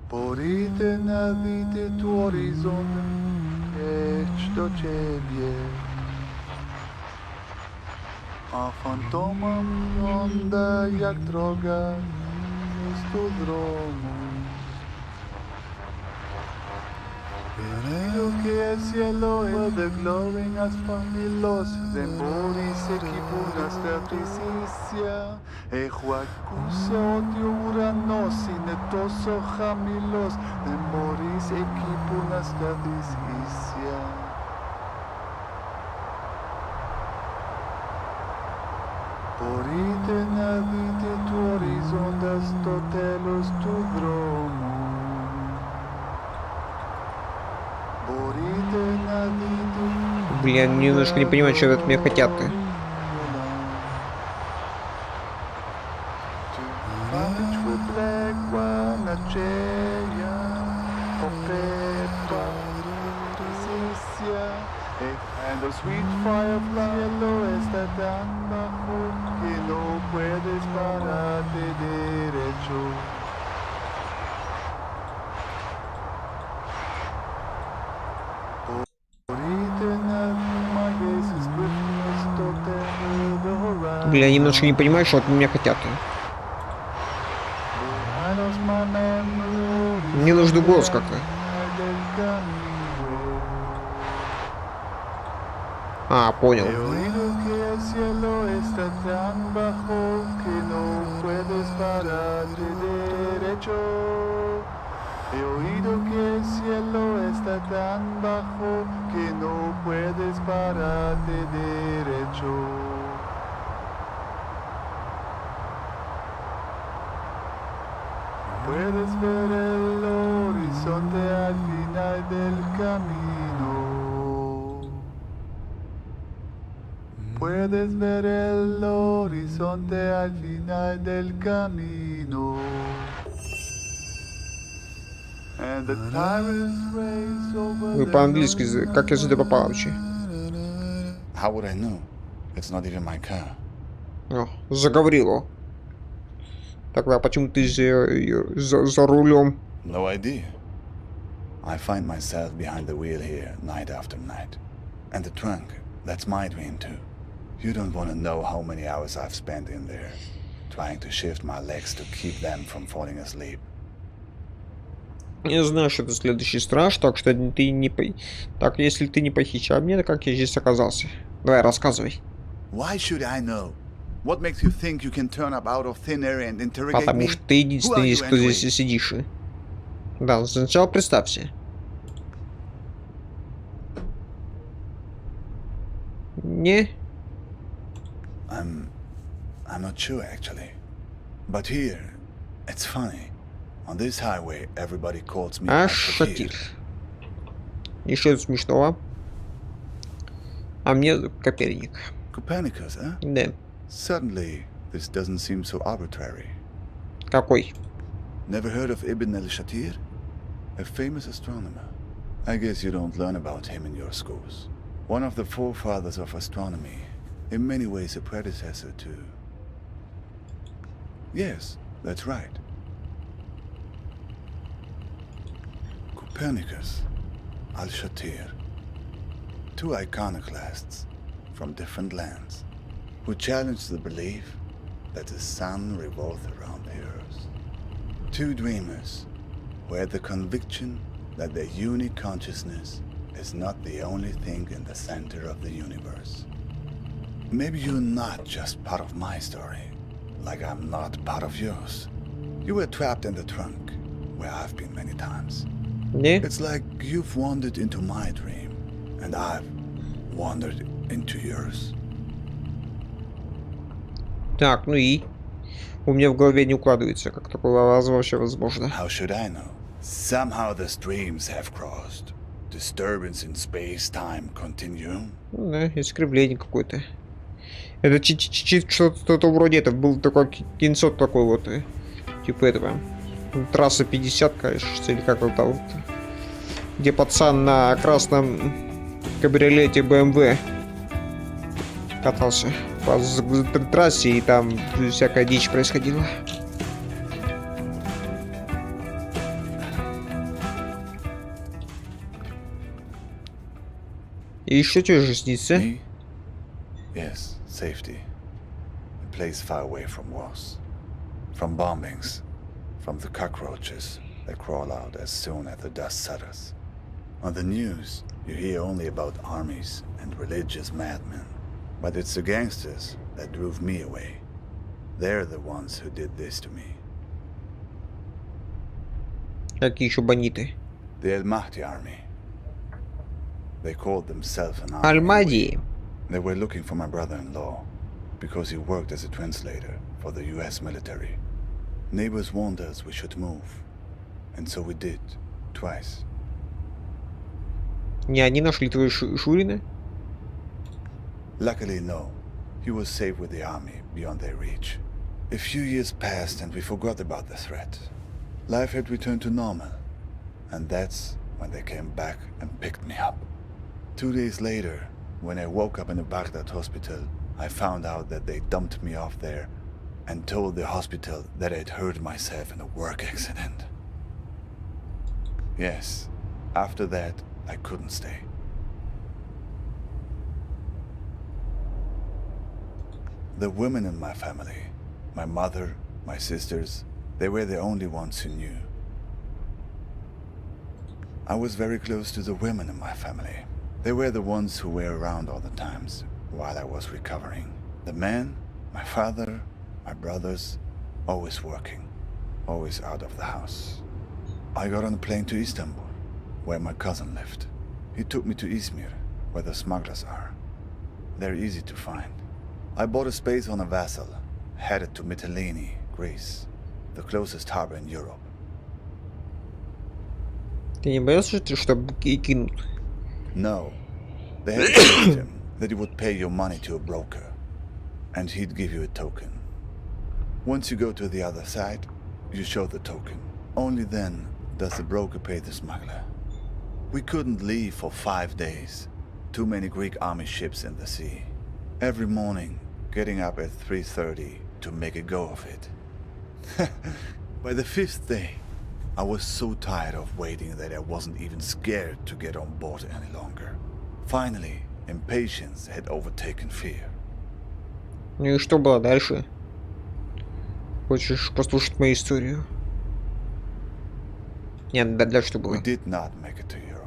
Porite navite tu horizont, do ciebie. A fantomam onda jak droga jest tu dromu. Lo que el cielo es the glowing as familos, de moris equipuras de trisicia, e juacusa odiuranos inetoso jamilos, de moris equipuras de trisicia. Porite navite tu horizontas totelos tu dromo. Porite navite. Блин, я немножко не понимаю, что от меня хотят-то. And the sweet firefly yellow está tan bajo que no puedes pararte derecho. Блин, я немножко не понимаю, что от меня хотят. Мне нужен голос как-то. А, понял. He oído que el cielo está tan bajo que no puedes pararte derecho. He oído que el cielo está tan bajo que no puedes pararte derecho. Puedes ver el horizonte al final del camino. Puedes ver el horizonte al final del camino. And the tyrants race over Вы the по-английски, как я сюда попал вообще? How would I know? It's not even my car. О, заговорило. Так, а почему ты за рулем? No idea. I find myself behind the wheel here night after night. And the trunk, That's my dream too. You don't want to know how many hours I've spent in there, trying to shift my legs to keep them from falling asleep. Я знаю, что это следующий страж, так что ты не... Так, если ты не похищал меня, то как я здесь оказался? Давай, рассказывай. Why should I know? What makes you think you can turn up out of thin air and interrogate Потому me? что ты единственный, Who are you кто здесь anyway? и сидишь. Да, сначала представься. Не? I'm not sure actually. But here, it's funny. On this highway, everybody calls me Ашатир. Еще смешного. А мне Коперник. Copernicus, huh? Да. Suddenly, this doesn't seem so arbitrary. Какой? Never heard of Ibn al-Shatir? A famous astronomer. I guess you don't learn about him in your schools. One of the forefathers of astronomy. In many ways a predecessor to... Yes, that's right. Copernicus, al-Shatir. Two iconoclasts from different lands who challenged the belief that the sun revolves around the earth. Two dreamers who had the conviction that their unique consciousness is not the only thing in the center of the universe. Maybe you're not just part of my story, like I'm not part of yours. You were trapped in the trunk, where I've been many times. Не? It's like you've wandered into my dream, and I've wandered into yours. Так, ну и? У меня в голове не укладывается, как такое вообще возможно. How should I know? Somehow the streams have crossed. Disturbance in space-time continuum. Ну да, искривление какое-то. Это что-то вроде это был такой кинцот такой вот. Типа этого. Трасса 50, кажется, или как это вот. Где пацан на красном кабриолете BMW катался по трассе, и там всякая дичь происходила. И еще что же снится? Me? Yes, safety. A place far away from wars. From bombings. From the cockroaches that crawl out as soon as the dust settles. On the news, you hear only about armies and religious madmen. But it's the gangsters that drove me away. They're the ones who did this to me. Какие еще бандиты? The El Mahdi army. They called themselves an army. Альмади. They were looking for my brother-in-law because he worked as a translator for the US military. Neighbors warned us we should move. And so we did. Twice. Не они нашли твою Шурина? Luckily, no. He was safe with the army, beyond their reach. A few years passed and we forgot about the threat. Life had returned to normal. And that's when they came back and picked me up. 2 days later, when I woke up in a Baghdad hospital, I found out that they dumped me off there and told the hospital that I'd hurt myself in a work accident. Yes, after that, I couldn't stay. The women in my family, my mother, my sisters, they were the only ones who knew. I was very close to the women in my family. They were the ones who were around all the times while I was recovering. The men, my father, my brothers, always working, always out of the house. I got on a plane to Istanbul, where my cousin lived. He took me to Izmir, where the smugglers are. They're easy to find. I bought a space on a vessel, headed to Mytilene, Greece, the closest harbor in Europe. Ты не боялся, что кинут? No. They had told him that you would pay your money to a broker, and he'd give you a token. Once you go to the other side, you show the token. Only then does the broker pay the smuggler. We couldn't leave for 5 days. Too many Greek army ships in the sea. Every morning, getting up at 3:30 to make a go of it. By the 5th day, I was so tired of waiting that I wasn't even scared to get on board any longer. Finally, Impatience had overtaken fear. Ну и что было дальше? Хочешь послушать мою историю? Нет, дальше что было? We did not make it to Europe.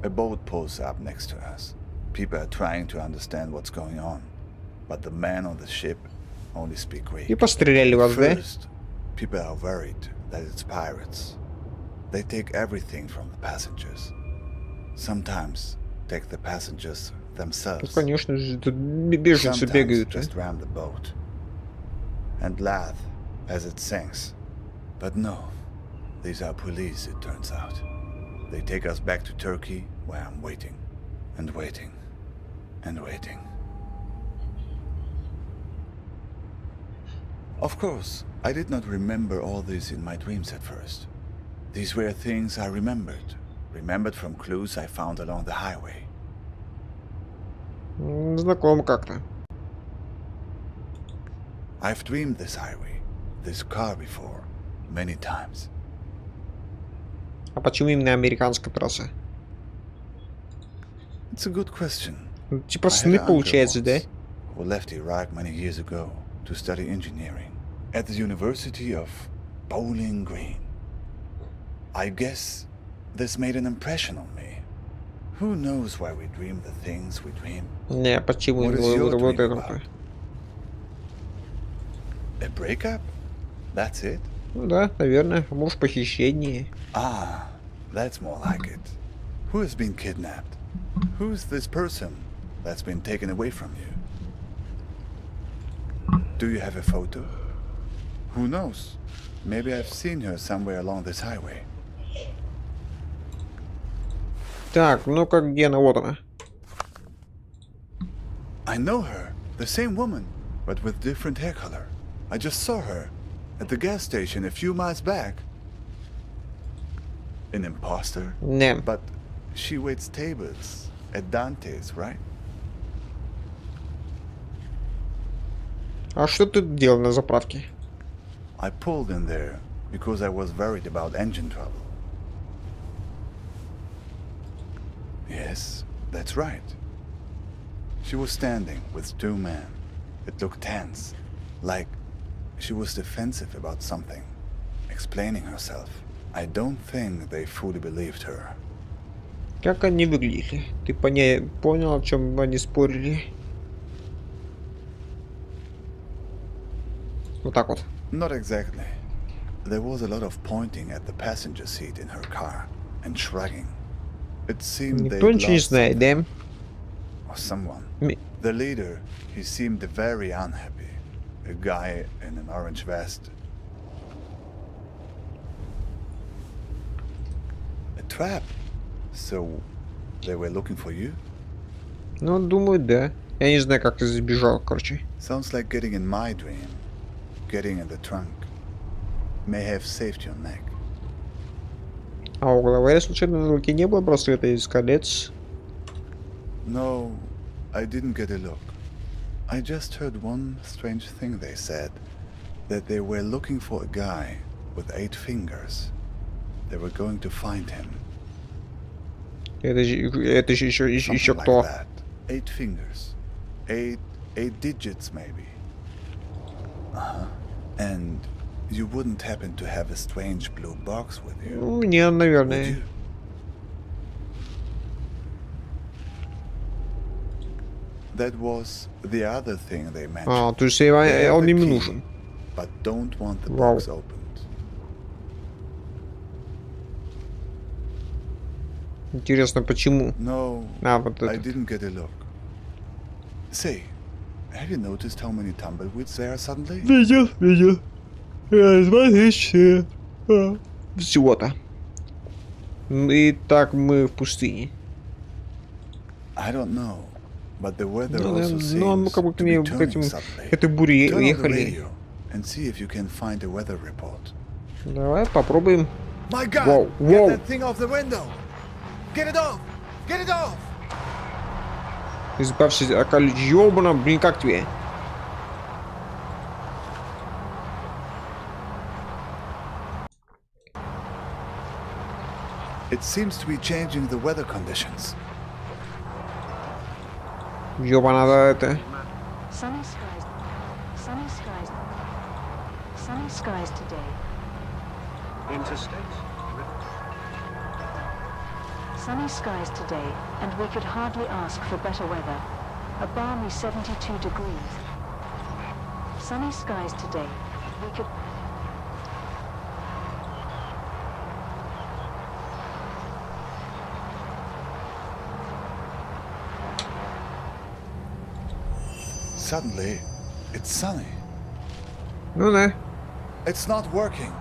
A boat pulls up next to us. People are trying to understand what's going on, but the men on the ship only speak Greek. И постреляли вас, да? First, people are worried that it's pirates. They take everything from the passengers. Sometimes take the passengers Ну, themselves. конечно же, тут беженцы Sometimes бегают. just ram the boat and laugh as it sinks. But no, these are police, it turns out. They take us back to Turkey, where I'm waiting, and waiting, and waiting. Of course, I did not remember all this in my dreams at first. These were things I remembered from clues I found along the highway. Знакомо как-то. I've dreamed this highway, this car before, many times. А почему именно американская трасса? It's a good question. Ну, типа I had сны an uncle получается, да? once who left Iraq many years ago to study engineering at the University of Bowling Green. I guess this made an impression on me. Who knows why we dream the things we dream? Не, почему What is your вот dream это? about? A breakup? That's it? Ну да, наверное. Может, похищение. Ah, that's more like it. Who has been kidnapped? Who's this person that's been taken away from you? Do you have a photo? Who knows? Maybe I've seen her somewhere along this highway. Так, ну-ка, где она? Вот она. I know her. The same woman, but with different hair color. I just saw her at the gas station a few miles back. An imposter? Не. But she waits tables at Dante's, right? А что ты делал на заправке? I pulled in there because I was worried about engine trouble. Yes, that's right. She was standing with two men. It looked tense, like she was defensive about something, explaining herself. I don't think they fully believed her. Как они выглядели? Ты понял, о чем они спорили? Вот так вот. Not exactly. There was a lot of pointing at the passenger seat in her car and shrugging. It seemed Никто they'd ничего не lost знает, да? something or someone. The leader, he seemed very unhappy. A guy in an orange vest. A trap? So, they were looking for you? Ну, думаю, да. Я не знаю, как ты сбежал, короче. Sounds like getting in my dream. Getting in the trunk. May have saved your neck. А у главаря случайно на руке не было браслета из колец? No, I didn't get a look. I just heard one strange thing they said. That they were looking for a guy with 8 fingers. They were going to find him. Это же еще Something like кто? that. 8 fingers. 8 digits maybe. Uh-huh. And you wouldn't happen to have a strange blue box with you, Ну, не, would наверное. you? That was the other thing they mentioned. А, то есть They have он the им key, нужен. but don't want the Wow. box opened. Интересно, почему? No, А, вот I это. didn't get a look. Say, have you noticed how many tumbleweeds there are suddenly? Видел. Смотри, всего-то. И так мы в пустыне. I don't know, but the weather Ну, also ну, мы seems как бы to к be ней к turning этим, suddenly. этой буре Turn on the ехали. radio and see if you can find a weather report. Давай попробуем. My God! Whoa, Get whoa. that thing off the window! Get it off! Get it off! Избавься от колючего. Ёбана, блин, как тебе? It seems to be changing the weather conditions. Ёба, надо это... Sunny skies. Sunny skies. Sunny skies today. Interstate? Sunny skies today, and we could hardly ask for better weather. A balmy 72 degrees. Sunny skies today. We could... Suddenly, it's sunny. Ну да. It's not working.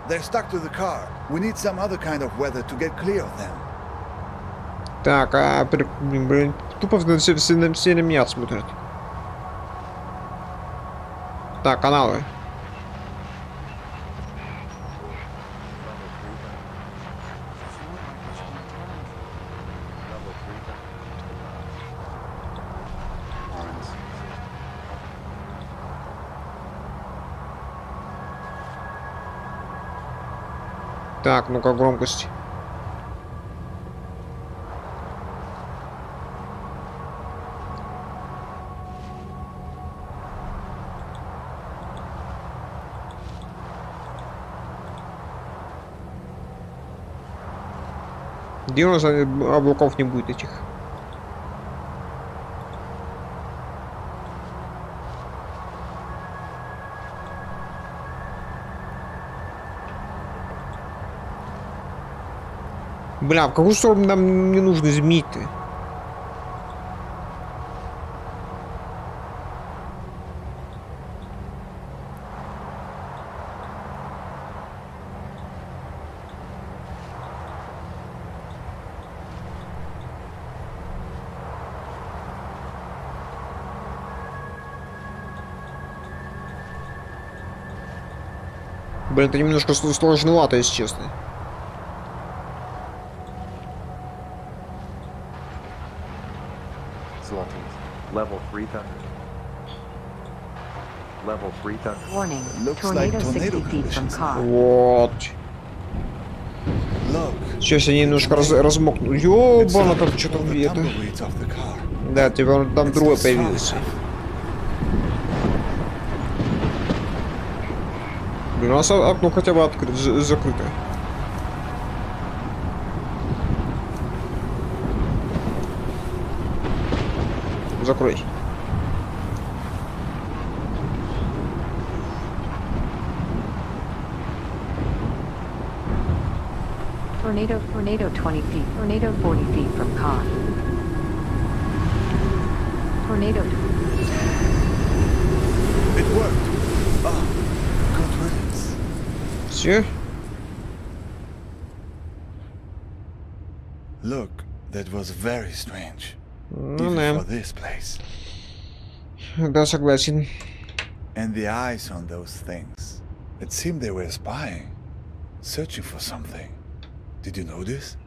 They're stuck to the car. We need some other kind of weather to get clear of them. Так, блин, тупо все на меня смотрят. Так, каналы. Так, ну-ка, громкость. Где у нас облаков не будет этих? Бля, в какую сторону нам не нужно изменить-то? Блин, это немножко сложновато, если честно. Level 3 thunder. Level 3 thunder. Warning. Looks Tornado, like 60 tornado feet from conditions. car. Вот. Look. Сейчас я немножко размокну. Ёбана, там что-то это. Да, теперь там другой появился. Блин, у нас окно хотя бы открыто, закрыто. Закрой. Tornado 20 feet. Tornado 40 feet from car. Tornado. It worked. Oh, good riddance. Все? Look, that was very strange. Ну Even да. for this place. Да, согласен. And the eyes on those things. It seemed they were spying. Searching for something. Did you notice?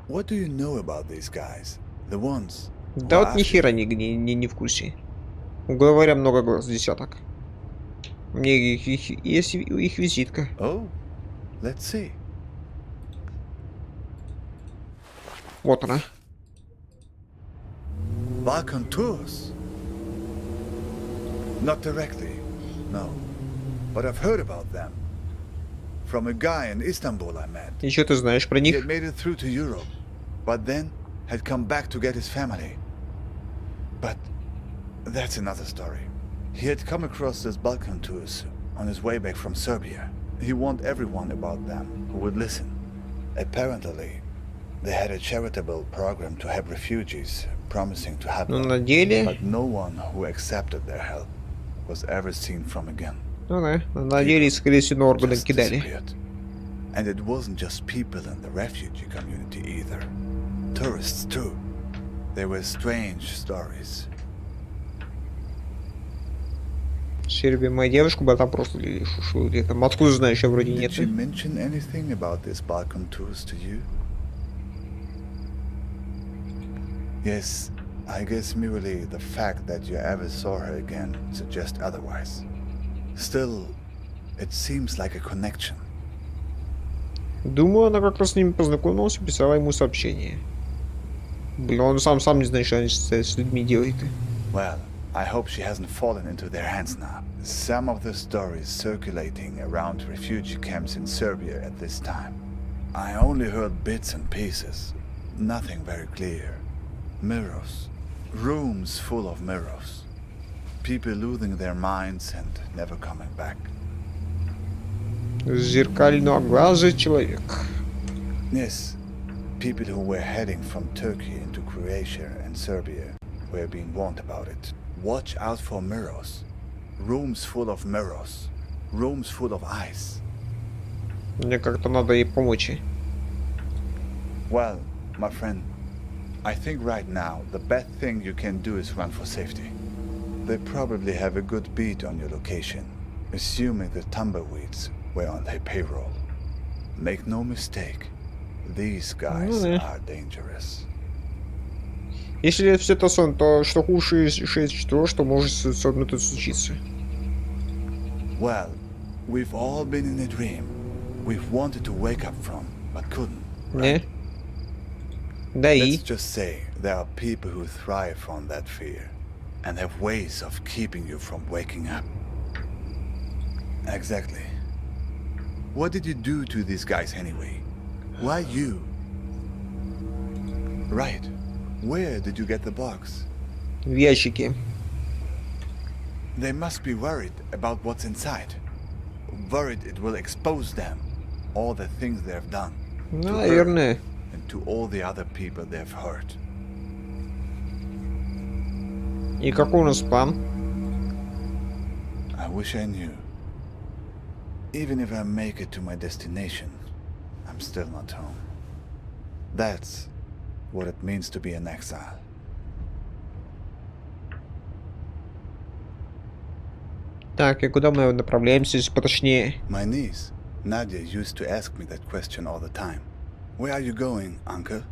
What do you know about these guys? The ones who Да вот are ни after хера не в курсе. Говоря, много глаз, десяток. Мне есть их визитка. Oh, let's see. Вот она. Balkan tours? Not directly, no. But I've heard about them. From a guy in Istanbul I met. И что ты знаешь про He них? had made it through to Europe, but then had come back to get his family. But that's another story. He had come across these Balkan tours on his way back from Serbia. He warned everyone about them who would listen. Apparently, they had a charitable program to help refugees, promising to help Ну, them. на деле... But no one who accepted their help was ever seen from again. Ну да, на деле, скорее всего, органы Just кидали. disappeared. And it wasn't just people in the refugee community either. Tourists too. There were strange stories. Сербия, моя девушка была там просто где-то. Откуда знаешь, я вроде Did нет. she mention anything about these Balkan tours to you? Yes, I guess merely the fact that you ever saw her again suggests otherwise. Still, it seems like a connection. Думаю, она как раз с ними познакомилась и писала ему сообщение. Блин, он сам не знает, что они с людьми делает. Well, I hope she hasn't fallen into their hands now. Some of the stories circulating around refugee camps in Serbia at this time. I only heard bits and pieces. Nothing very clear. Mirrors. Rooms full of mirrors. People losing their minds and never coming back. Зеркально-глазый человек. Yes, people who were heading from Turkey into Croatia and Serbia were being warned about it. Watch out for mirrors. Rooms full of mirrors. Rooms full of eyes. Мне как-то надо ей помочь. Well, my friend, I think right now the best thing you can do is run for safety. They probably have a good beat on your location, assuming the tumbleweeds were on their payroll. Make no mistake, these guys are dangerous. Если все это сон, то что хуже из того, что может со мной тут случиться? Well, we've all been in a dream. We've wanted to wake up from, but couldn't. Не? Да и? Let's just say there are people who thrive on that fear and have ways of keeping you from waking up. Exactly. What did you do to these guys anyway? Why you? Right. Where did you get the box? В ящике. They must be worried about what's inside. Worried it will expose them. All the things they've done. To her Наверное. and to all the other people they've hurt. И какой у нас план? I wish I knew. Even if I make it to my destination, I'm still not home. That's what it means to be an exile. Так, и куда мы направляемся, если поточнее? My niece, Nadia, used to ask me that question all the time. Where are you going, uncle?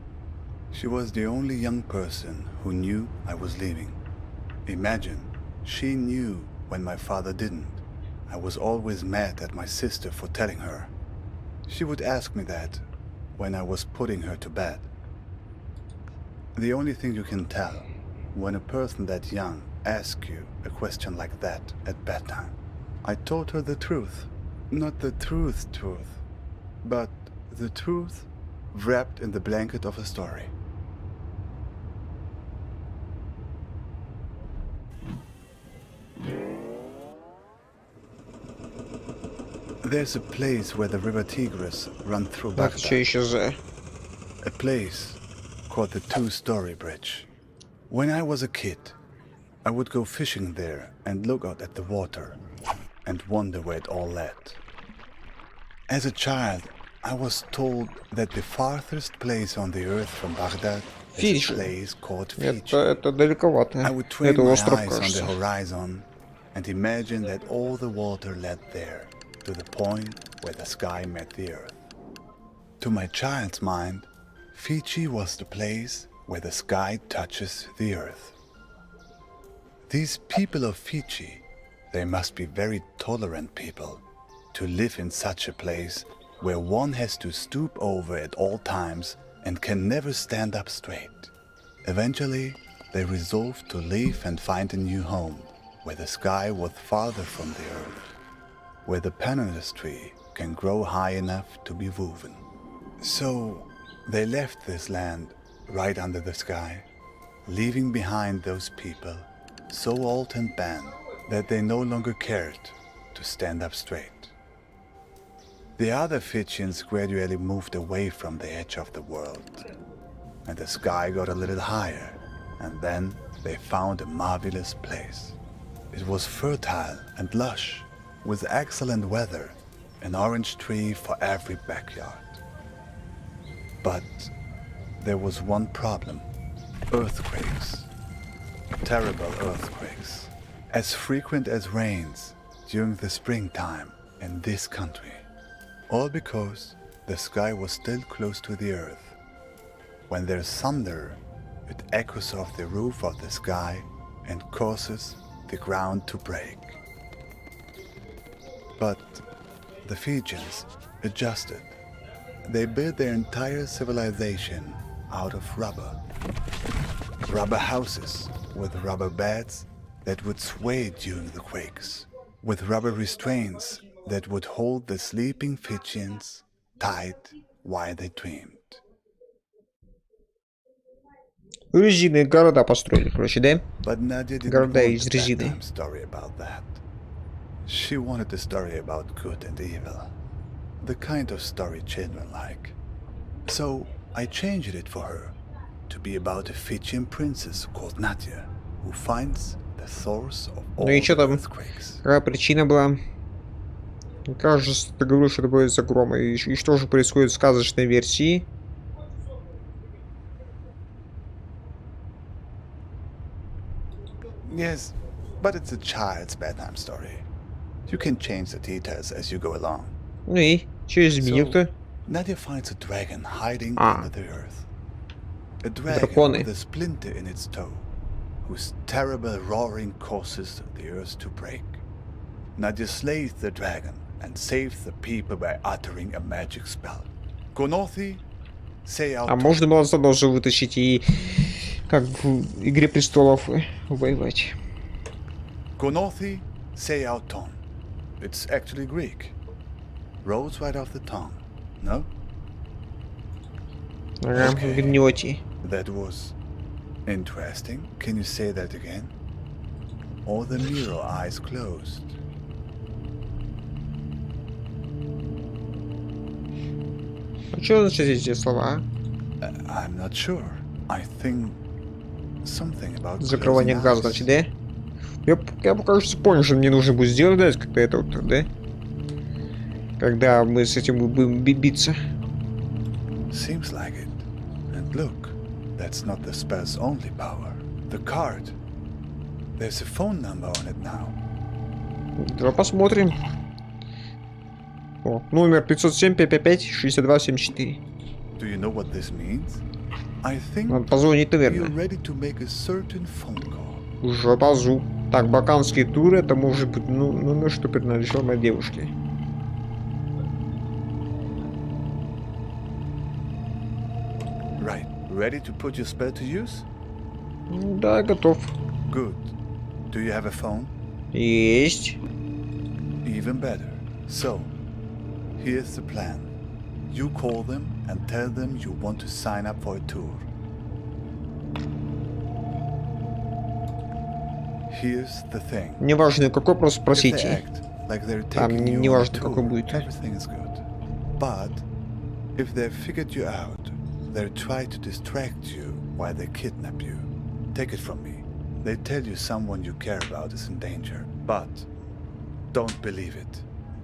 She was the only young person who knew I was leaving. Imagine, she knew when my father didn't. I was always mad at my sister for telling her. She would ask me that when I was putting her to bed. The only thing you can tell when a person that young asks you a question like that at bedtime. I told her the truth. Not the truth, but the truth wrapped in the blanket of a story. There's a place where the river Tigris runs through Так, что Baghdad. еще за... A place called the Two-Story Bridge. When I was a kid, I would go fishing there and look out at the water and wonder where it all led. As a child, I was told that the farthest place on the earth from Baghdad is Фиджи. a place called Fiji. Это далековато. I would train Это my остров, eyes on the кажется. horizon and imagine that all the water led there, to the point where the sky met the earth. To my child's mind, Fiji was the place where the sky touches the earth. These people of Fiji, they must be very tolerant people to live in such a place where one has to stoop over at all times and can never stand up straight. Eventually, they resolved to leave and find a new home, where the sky was farther from the earth, where the pandanus tree can grow high enough to be woven. So, they left this land right under the sky, leaving behind those people so old and bent that they no longer cared to stand up straight. The other Fijians gradually moved away from the edge of the world, and the sky got a little higher, and then they found a marvelous place. It was fertile and lush, with excellent weather, an orange tree for every backyard. But there was one problem: earthquakes. Terrible earthquakes, as frequent as rains during the springtime in this country. All because the sky was still close to the earth. When there's thunder, it echoes off the roof of the sky and causes the ground to break. But the Fijians adjusted. They built their entire civilization out of rubber. rubber houses with rubber beds that would sway during the quakes, with rubber restraints that would hold the sleeping Fijians tight while they dreamed. Резиновые города построили, короче, да? But Nadia didn't Города want из a резины. bedtime story about that. She wanted a story about good and evil, the kind of story children like. So I changed it for her to be about a Fijian princess called Nadia, who finds the source of all Ну и the чё там? earthquakes. Какая причина была? Кажется, ты говорил, что это будет из-за грома. И что же происходит в сказочной версии? Yes, but it's a child's bedtime story. You can change the details as you go along. Ну и? Чё изменил-то? Nadia finds a dragon hiding Ah. under the earth. A dragon Драконы. with a splinter in its toe, whose terrible roaring causes the earth to break. Nadia slays the dragon and saves the people by uttering a magic spell. Konothi, say out. А можно было заодно же вытащить и как в Игре Престолов воевать. Konothi, say out ton. It's actually Greek. Rolls right off the tongue. No? Ага, Okay. гнёти. That was interesting. Can you say that again? Or the mirror eyes closed? А что значит эти слова? I'm not sure. I think something about Закрывание closing глаз, eyes. значит, да? Я кажется, понял, что мне нужно будет сделать, да, когда это вот, да? Когда мы с этим будем биться. Seems like it. And look, that's not the spell's only power. The card. There's a phone number on it now. Давай посмотрим. О, номер 507-555-6274. Do you know what this means? I think Надо позвонить, you're наверное. ready to make a certain phone call. Уже ползу. Так, балканский тур, это может быть, ну что принадлежало моей девушке. Right. Ready to put your spell to use? Да, готов. Good. Do you have a phone? Есть. Even better. So, here's the plan. You call them and tell them you want to sign up for a tour. Here's the thing. Неважно какой, просто If they спросите. act like they're Там taking you on a неважно какой tour, будет. everything is good. But if they've figured you out, they'll try to distract you while they kidnap you. Take it from me. They tell you someone you care about is in danger. But don't believe it.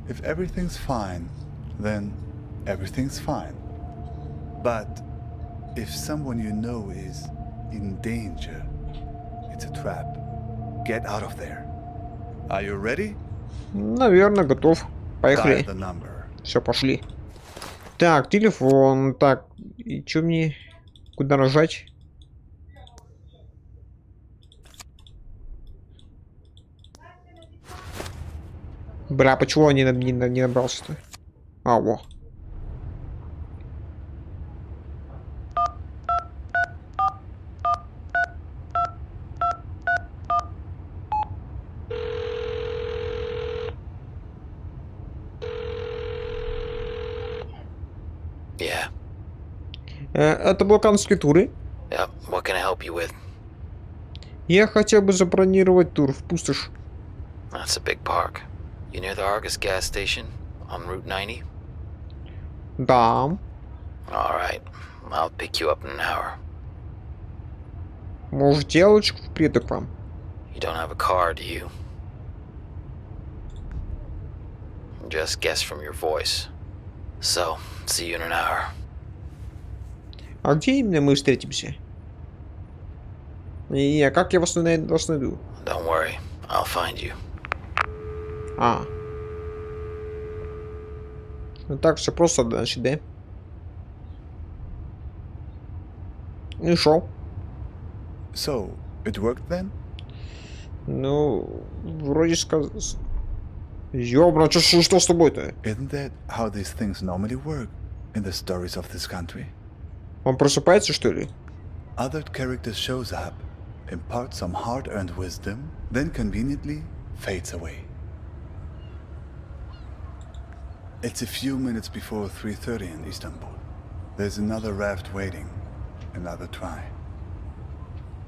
If everything's fine, then everything's fine. But if someone you know is in danger, it's a trap. Get out of there. Are you ready? Наверное, готов. Dial Поехали. the number. Все, пошли. Так, телефон. Так, и что мне? Куда нажать? Бля, почему он не набрался-то? А, во. Yeah. Это балканские туры. Yep. What can I help you with? Я хотел бы забронировать тур в пустошь. That's a big park. You near the Argus gas station on Route 90? Да. All right. I'll pick you up in an hour. Может, я лучше приеду к вам? You don't have a car, do you? Just guess from your voice. So, see you in an hour. А где именно мы встретимся? И как я вас найду? Don't worry. I'll find you. А. Ну так все просто, значит, да? Ну и шо? So, it worked then? Ну, вроде сказал... Ёбна, что с тобой-то? Isn't that how these things normally work in the stories of this country? Он просыпается, что ли? Other character shows up, imparts some hard-earned wisdom, then conveniently fades away. It's a few minutes before 3:30 in Istanbul. There's another raft waiting. Another try.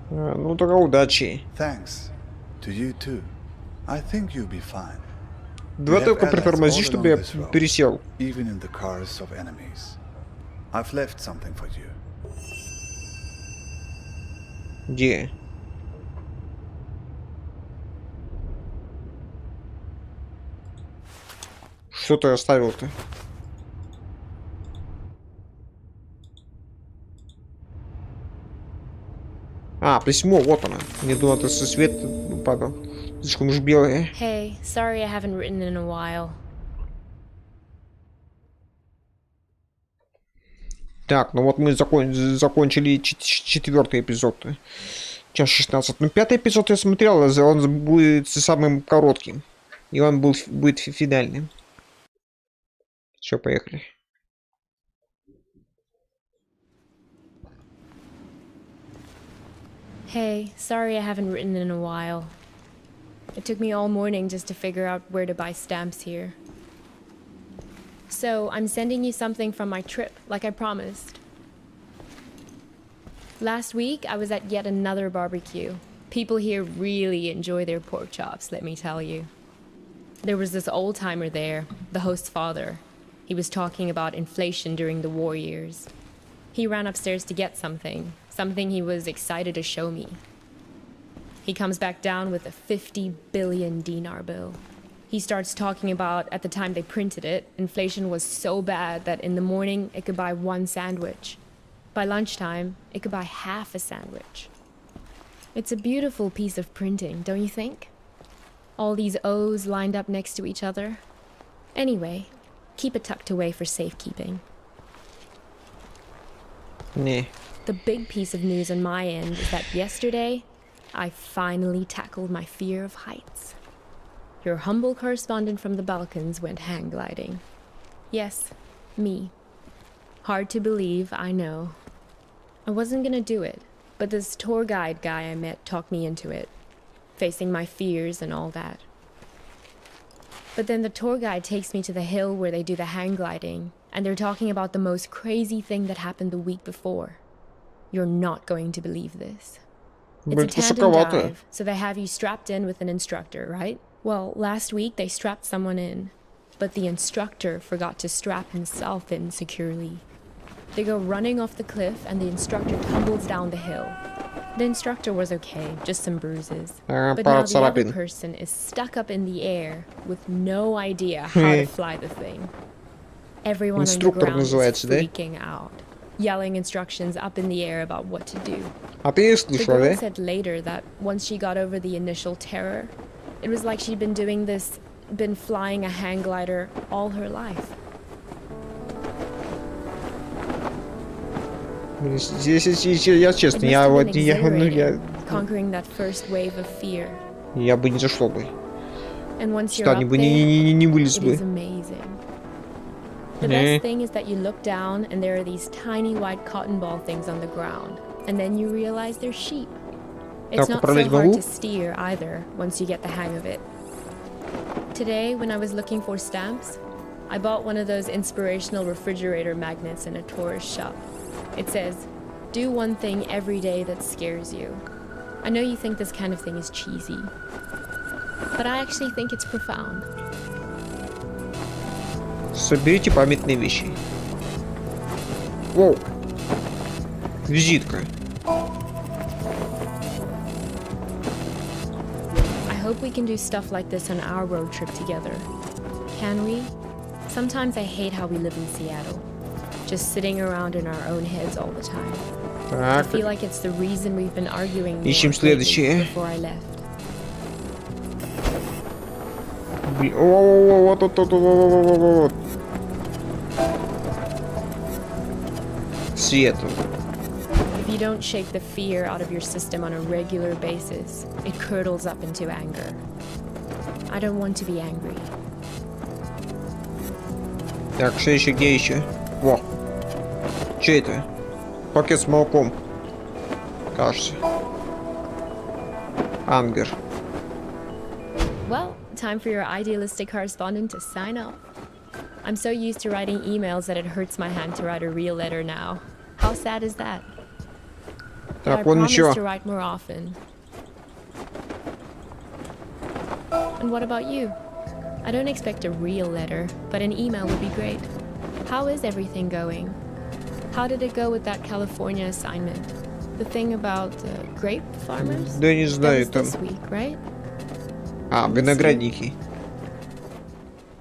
Ну, тогда удачи. Thanks. To you too. I think you'll be fine. Давай только притормози, чтобы я пересел. Even in the cars of enemies. I've left something for you. Где? Что ты оставил-то? А, письмо, вот оно. Не думал, это со свет падал. Слишком уж белое. Hey, sorry I haven't written in a while. Так, ну вот мы закончили четвертый эпизод. Час 16. Ну, пятый эпизод я смотрел, он будет самым коротким. И он будет финальным. Все, поехали. Hey, sorry I haven't written in a while. It took me all morning just to figure out where to buy stamps here. So, I'm sending you something from my trip, like I promised. Last week, I was at yet another barbecue. People here really enjoy their pork chops, let me tell you. There was this old-timer there, the host's father. He was talking about inflation during the war years. He ran upstairs to get something he was excited to show me. He comes back down with a 50 billion dinar bill. He starts talking about, at the time they printed it, inflation was so bad that in the morning it could buy one sandwich. By lunchtime, it could buy half a sandwich. It's a beautiful piece of printing, don't you think? All these O's lined up next to each other. Anyway, keep it tucked away for safekeeping. Nah. The big piece of news on my end is that yesterday, I finally tackled my fear of heights. Your humble correspondent from the Balkans went hang gliding. Yes, me. Hard to believe, I know. I wasn't gonna do it, but this tour guide guy I met talked me into it, facing my fears and all that. But then the tour guide takes me to the hill where they do the hang gliding, and they're talking about the most crazy thing that happened the week before. You're not going to believe this. It's a tandem dive, so they have you strapped in with an instructor, right? Well, last week they strapped someone in, but the instructor forgot to strap himself in securely. They go running off the cliff and the instructor tumbles down the hill. The instructor was okay, just some bruises. But now the other person is stuck up in the air with no idea how to fly the thing. Everyone on the ground is freaking out, yelling instructions up in the air about what to do. The girl said later that once she got over the initial terror, it was like she'd been flying a hang glider all her life. Я честно, conquering that first wave of fear. Я бы не зашло бы. And once you're up there, it is amazing. The best thing is that you look down and there are these tiny white cotton ball things on the ground, and then you realize they're sheep. It's not so hard to steer either once you get the hang of it. Today, when I was looking for stamps, I bought one of those inspirational refrigerator magnets in a tourist shop. It says, "Do one thing every day that scares you." I know you think this kind of thing is cheesy, but I actually think it's profound. Соберите памятные вещи. Воу. Визитка. I hope we can do stuff like this on our road trip together. Can we? Sometimes I hate how we live in Seattle. Just sitting around in our own heads all the time. I feel like it's the reason we've been arguing Ищем следующее. before I left. Вот. Свет. If you don't shake the fear out of your system on a regular basis, it curdles up into anger. I don't want to be angry. Так, что еще, где еще? Во. Че это? Пакет с молоком. Кажется. Ангер. Well, time for your idealistic correspondent to sign off. I'm so used to writing emails that it hurts my hand to write a real letter now. How sad is that? But I Так, вон promise еще. to write more often. And what about you? I don't expect a real letter, but an email would be great. How is everything going? How did it go with that California assignment? The thing about grape farmers? Да не That знаю, was там. this week, right? А, виноградники.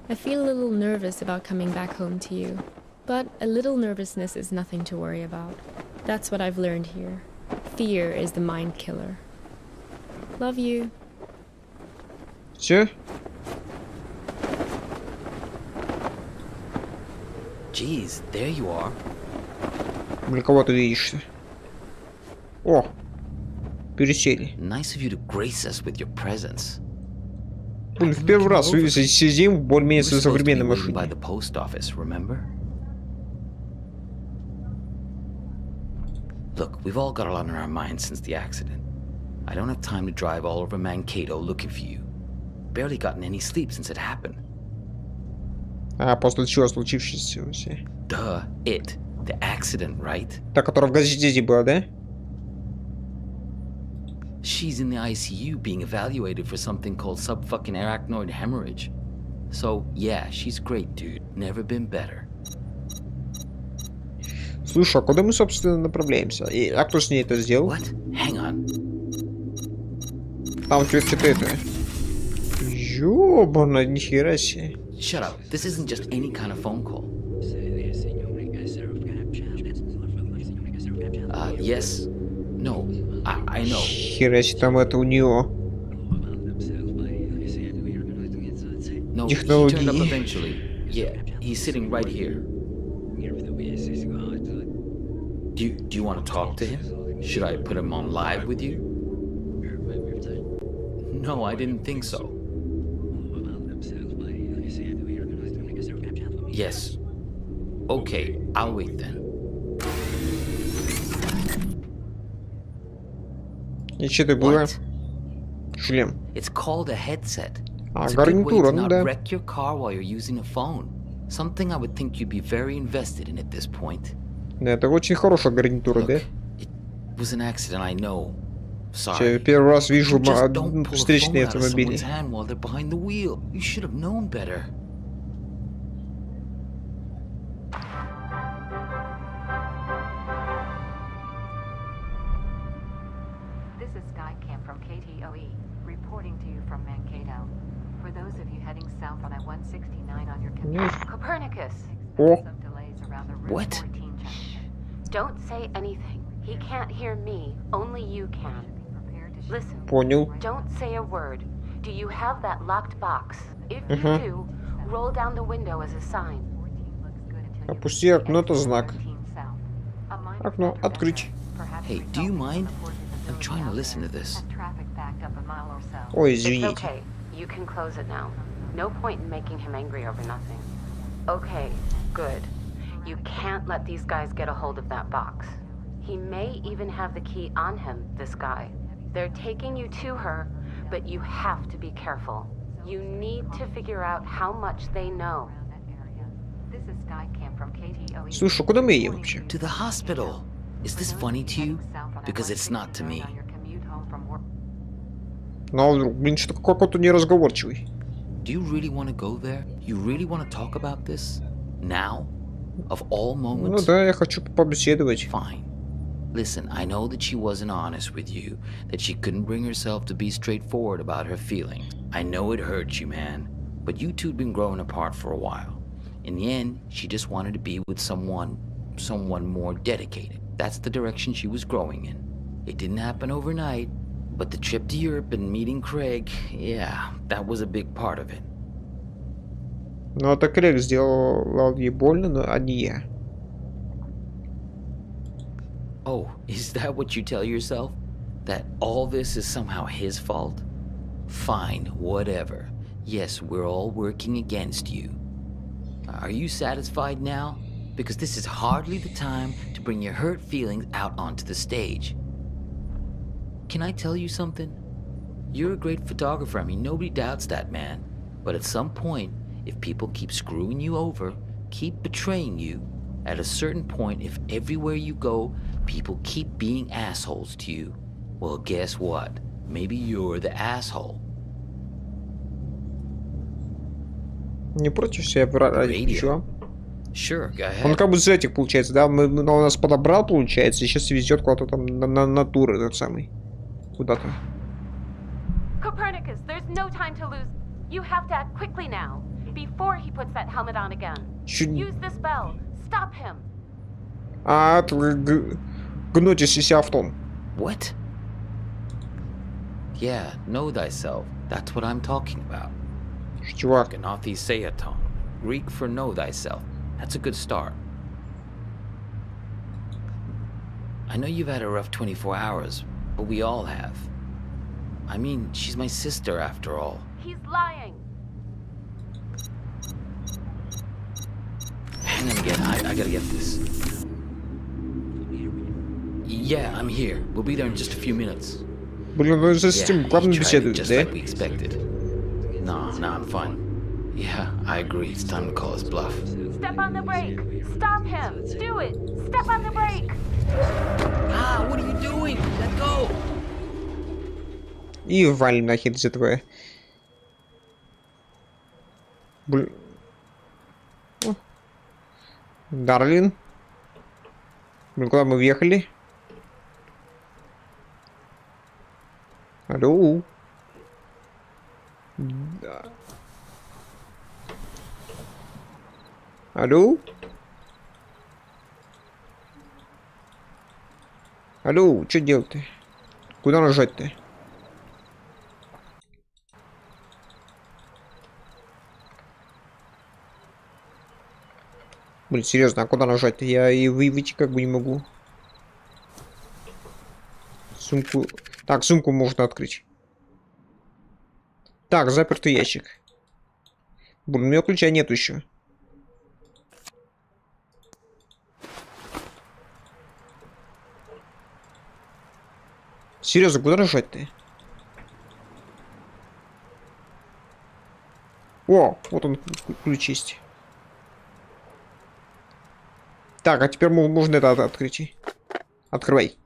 I feel a little nervous about coming back home to you, but a little nervousness is nothing to worry about. That's what I've learned here. Fear is the mind killer. Love you. Все? Jeez, there you are. Для кого ты видишься? О! Пересели. Nice of you to grace us with your presence. Блин, в первый раз сидим в более-менее We were supposed to be современной waiting by машине. the post office, remember? Look, we've all got a lot on our minds since the accident. I don't have time to drive all over Mankato looking for you. Barely gotten any sleep since it happened. А после чего случившееся? Duh, it. The accident, right? Та, которая в газете была, да? She's in the ICU being evaluated for something called subfucking arachnoid hemorrhage. So, yeah, she's great, dude. Never been better. Слушай, а куда мы, собственно, направляемся? А кто с ней это сделал? What? Hang on. Там что-то это... Ёбана, нихера себе. Shut up. This isn't just any kind of phone call. Yes. No. I know. Хера себе, там это у нее. No, he turned up Технологии. eventually. Yeah, he's sitting right here. Do you want to talk to him? Should I put him on live with you? No, I didn't think so. Yes. Okay, I'll wait then. И что это было? What? Шлем. It's called a headset. А, It's a good way гарнитура, to ну not да. wreck your car while you're using a phone. Something I would think you'd be very invested in at this point. Да, это очень хорошая гарнитура, да? Look, it was an accident, I know. Я Sorry. первый раз вижу Just don't pull a встречные phone out of автомобили. someone's hand while they're behind the wheel. You should have known better. This is Skycam from KTOE, reporting to you from Mankato. For those of you heading south on I-169 on your commute, Copernicus. О, Some delays around the Route What? 14 junction. Don't say anything. He can't hear me. Only you can. Listen. понял. Don't say a word. Do you have that locked box? If you do, roll down the window as a sign. Опусти окно, это знак. Окно открыть. Hey, do you mind? I'm trying to listen to this. Ой, It's извините. okay. You can close it now. No point in making him angry over nothing. Okay, good. You can't let these guys get a hold of that box. He may even have the key on him, this guy. They're taking you to her, but you have to be careful. You need to figure out how much they know. This is Skycam from KTOE. Слушай, куда мы едем вообще? To the hospital. Is this funny to you? Because it's not to me. Ну, а вдруг, блин, что-то какой-то неразговорчивый. Do you really want to go there? You really want to talk about this? Now? Of all Ну moments? да, я хочу побеседовать. Fine. Listen, I know that she wasn't honest with you, that she couldn't bring herself to be straightforward about her feelings. I know it hurts you, man, but you two'd been growing apart for a while. In the end, she just wanted to be with someone more dedicated. That's the direction she was growing in. It didn't happen overnight, but the trip to Europe and meeting Craig, yeah, that was a big part of it. Ну, это Крэг сделал ей больно, а не я. Oh, is that what you tell yourself? That all this is somehow his fault? Fine, whatever. Yes, we're all working against you. Are you satisfied now? Because this is hardly the time to bring your hurt feelings out onto the stage. can I tell you something? You're a great photographer. I mean, nobody doubts that, man. But at some point, if people keep screwing you over, keep betraying you, at a certain point, if everywhere you go, people keep being assholes to you, well, guess what? Maybe you're the asshole. Не против себя ради Radio. чего? Sure, go Он ahead. как бы из этих, получается, да? Он нас подобрал, получается, и сейчас везет куда-то там на тур этот самый. Куда-то. Copernicus, there's no time to lose. You have to act quickly now, before he puts that helmet on again. Use this bell. Stop him. А, гнуть себя в том. What? Yeah, know thyself. That's what I'm talking about. Чувак. Gnathi seaton. Greek for know thyself. That's a good start. I know you've had a rough 24 hours, but we all have. I mean, she's my sister after all. He's lying. Hang on again, I gotta get this. Yeah, I'm here. We'll be there in just a few minutes. Блин, ну за с этим главным he tried it беседует, just да? like we expected. No, I'm fine. Yeah, I agree. It's time to call his bluff. Step on the brake. Stop him. Do it. Step on the brake. Ah, what are you doing? Let go. И валим нахер из этого. Блин. О. Дарлин. Блин, куда мы въехали? Алло. Да. Алло. Алло, что делать-то? Куда нажать-то? Блин, серьезно, а куда нажать-то? Я и выйти как бы не могу. Сумку... Так, сумку можно открыть. Так, запертый ящик. Блин, у меня ключа нет еще. Серьезно, куда нажать-то? О, вот он, ключ есть. Так, а теперь можно это открыть. Открывай.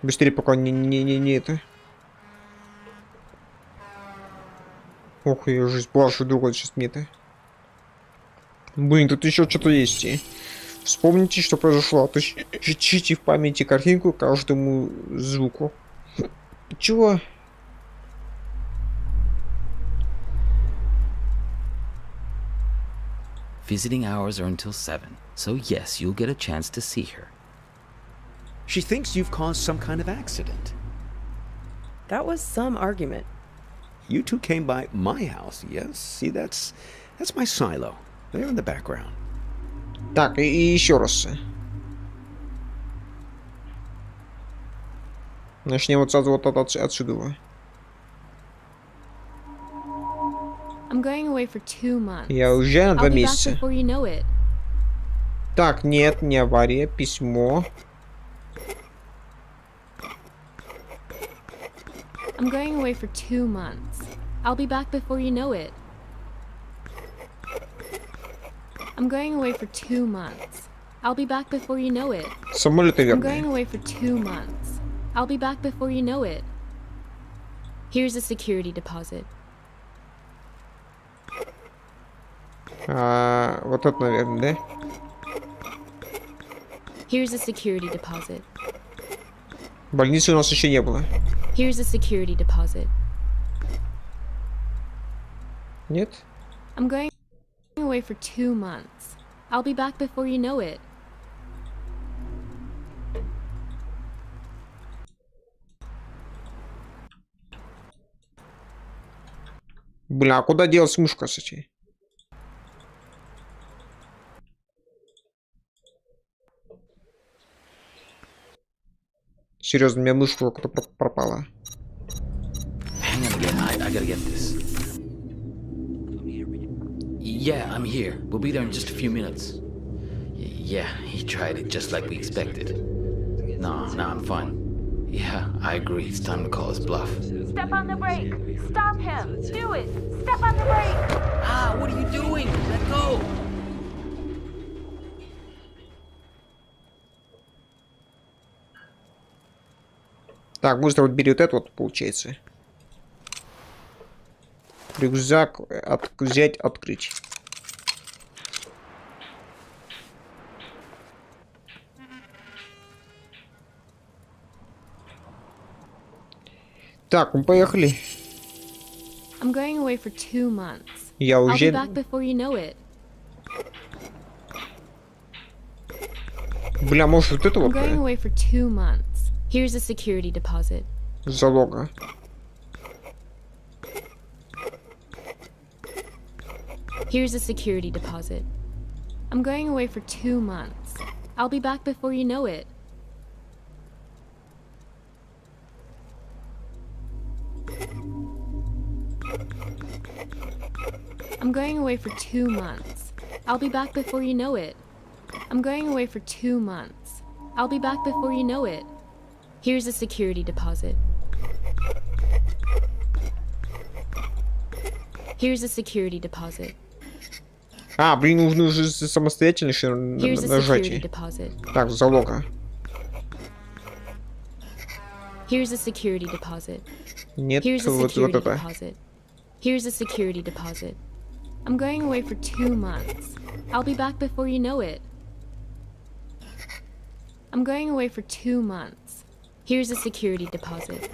Быстрее, пока не это. Ох, я уже сплашу другой сейчас мне-то. Блин, тут еще что-то есть. Вспомните, что произошло. Отыщите в памяти картинку каждому звуку. Чего? Visiting hours are until 7, so yes, you'll get a chance to see her. She thinks you've caused some kind of accident. That was some argument. You two came by my house, yes? See, that's my silo. There in the background. Так, и еще раз. Начнем вот сразу вот отсюда. I'm going away for 2 months. Я уезжаю на 2 I'll be back месяца. before you know it. Так, нет, не авария, письмо. I'm going away for 2 months. I'll be back before you know it. I'm going away for 2 months. I'll be back before you know it. Самолеты I'm going верные. away for 2 months. I'll be back before you know it. Here's a security deposit. Вот это, наверное, да? Here's a security deposit. Больницы у нас еще не было. Here's a security deposit. Нет? I'm going away for 2 months. I'll be back before you know it. Блин, а куда делась мышка, кстати? Серьезно, у меня мышка как-то пропала. Hang on again, I gotta get this. Yeah, I'm here. We'll be there in just a few minutes. Yeah, he tried it just like we expected. No, I'm fine. Yeah, I agree. It's time to call his bluff. Step on the brake! Stop him! Do it! Step on the brake! Ah, what are you doing? Let go! Так, быстро вот бери вот это вот, получается. Рюкзак взять, открыть. Так, мы поехали. I'm going away for 2 months. Я I'll be уже... back before you know it. Бля, может вот это I'm вот going away for 2 months. Here's a security deposit. залога. Here's a security deposit. I'm going away for 2 months. I'll be back before you know it. I'm going away for 2 months. I'll be back before you know it. I'm going away for 2 months. I'll be back before you know it. Here's a security deposit. Here's a security deposit. А, блин, нужно уже самостоятельно еще Here's a security нажатие. deposit. Так, залога. Here's a security deposit. Нет, Here's a вот security это. deposit. Here's a security deposit. I'm going away for 2 months. I'll be back before you know it. I'm going away for 2 months. Here's a security deposit.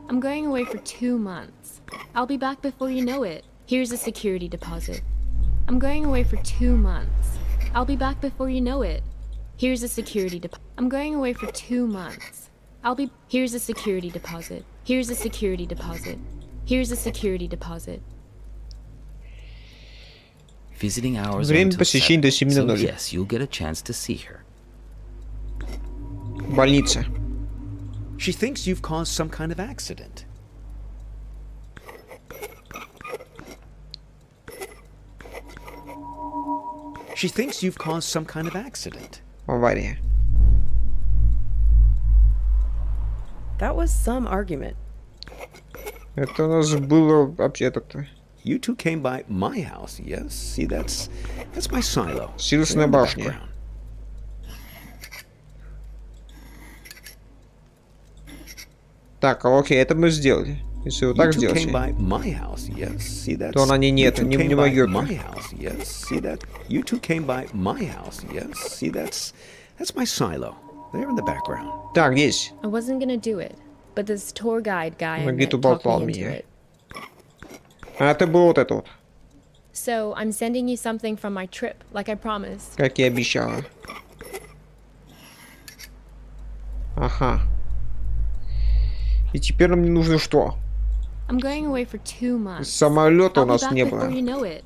I'm going away for 2 months. I'll be back before you know it. Here's a security deposit. I'm going away for 2 months. I'll be back before you know it. Here's a security deposit. I'm going away for 2 months. Here's a security deposit. Here's a security deposit. Here's a security deposit. Visiting hours are Время until посещения до 7, 7:00. so yes, you'll get a chance to see her. Больница. She thinks you've caused some kind of accident. She thinks you've caused some kind of accident. Авария. That was some argument. Это у нас было вообще этот... You two came by my house, yes? See, that's my silo. Силосная There in the башня. background. Так, окей, это мы сделали. Если вот You так two сделать, came by my house, yes? See, that's то она не You нет, two не came by могёт. my house, yes? See that? You two came by my house, yes? See, that's my silo. There in the background. Так, здесь. I wasn't gonna do it, but this tour guide guy I Ноги met talked уболтал me into меня. it. А это было вот это вот, So I'm sending you something from my trip, like I promised. как и обещала. Ага. И теперь нам не нужно что? I'm going away for 2 months. Самолета у I'll be нас back не before было. you know it.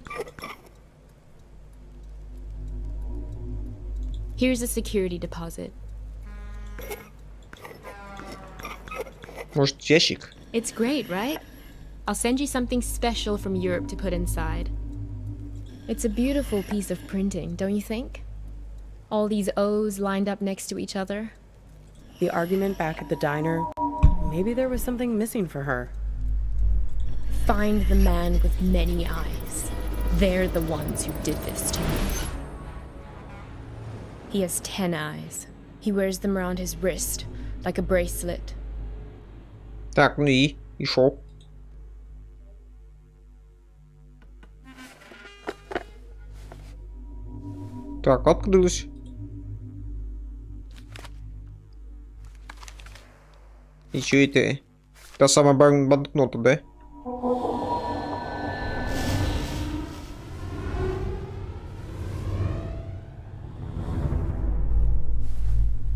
Here's a security deposit. Может, ящик? It's great, right? I'll send you something special from Europe to put inside. It's a beautiful piece of printing, don't you think? All these O's lined up next to each other. The argument back at the diner. Maybe there was something missing for her. Find the man with many eyes. They're the ones who did this to me. He has 10 eyes. He wears them around his wrist, like a bracelet. Так, ну и шо? Так, открылось. И чё это? Та самая банкнота, да?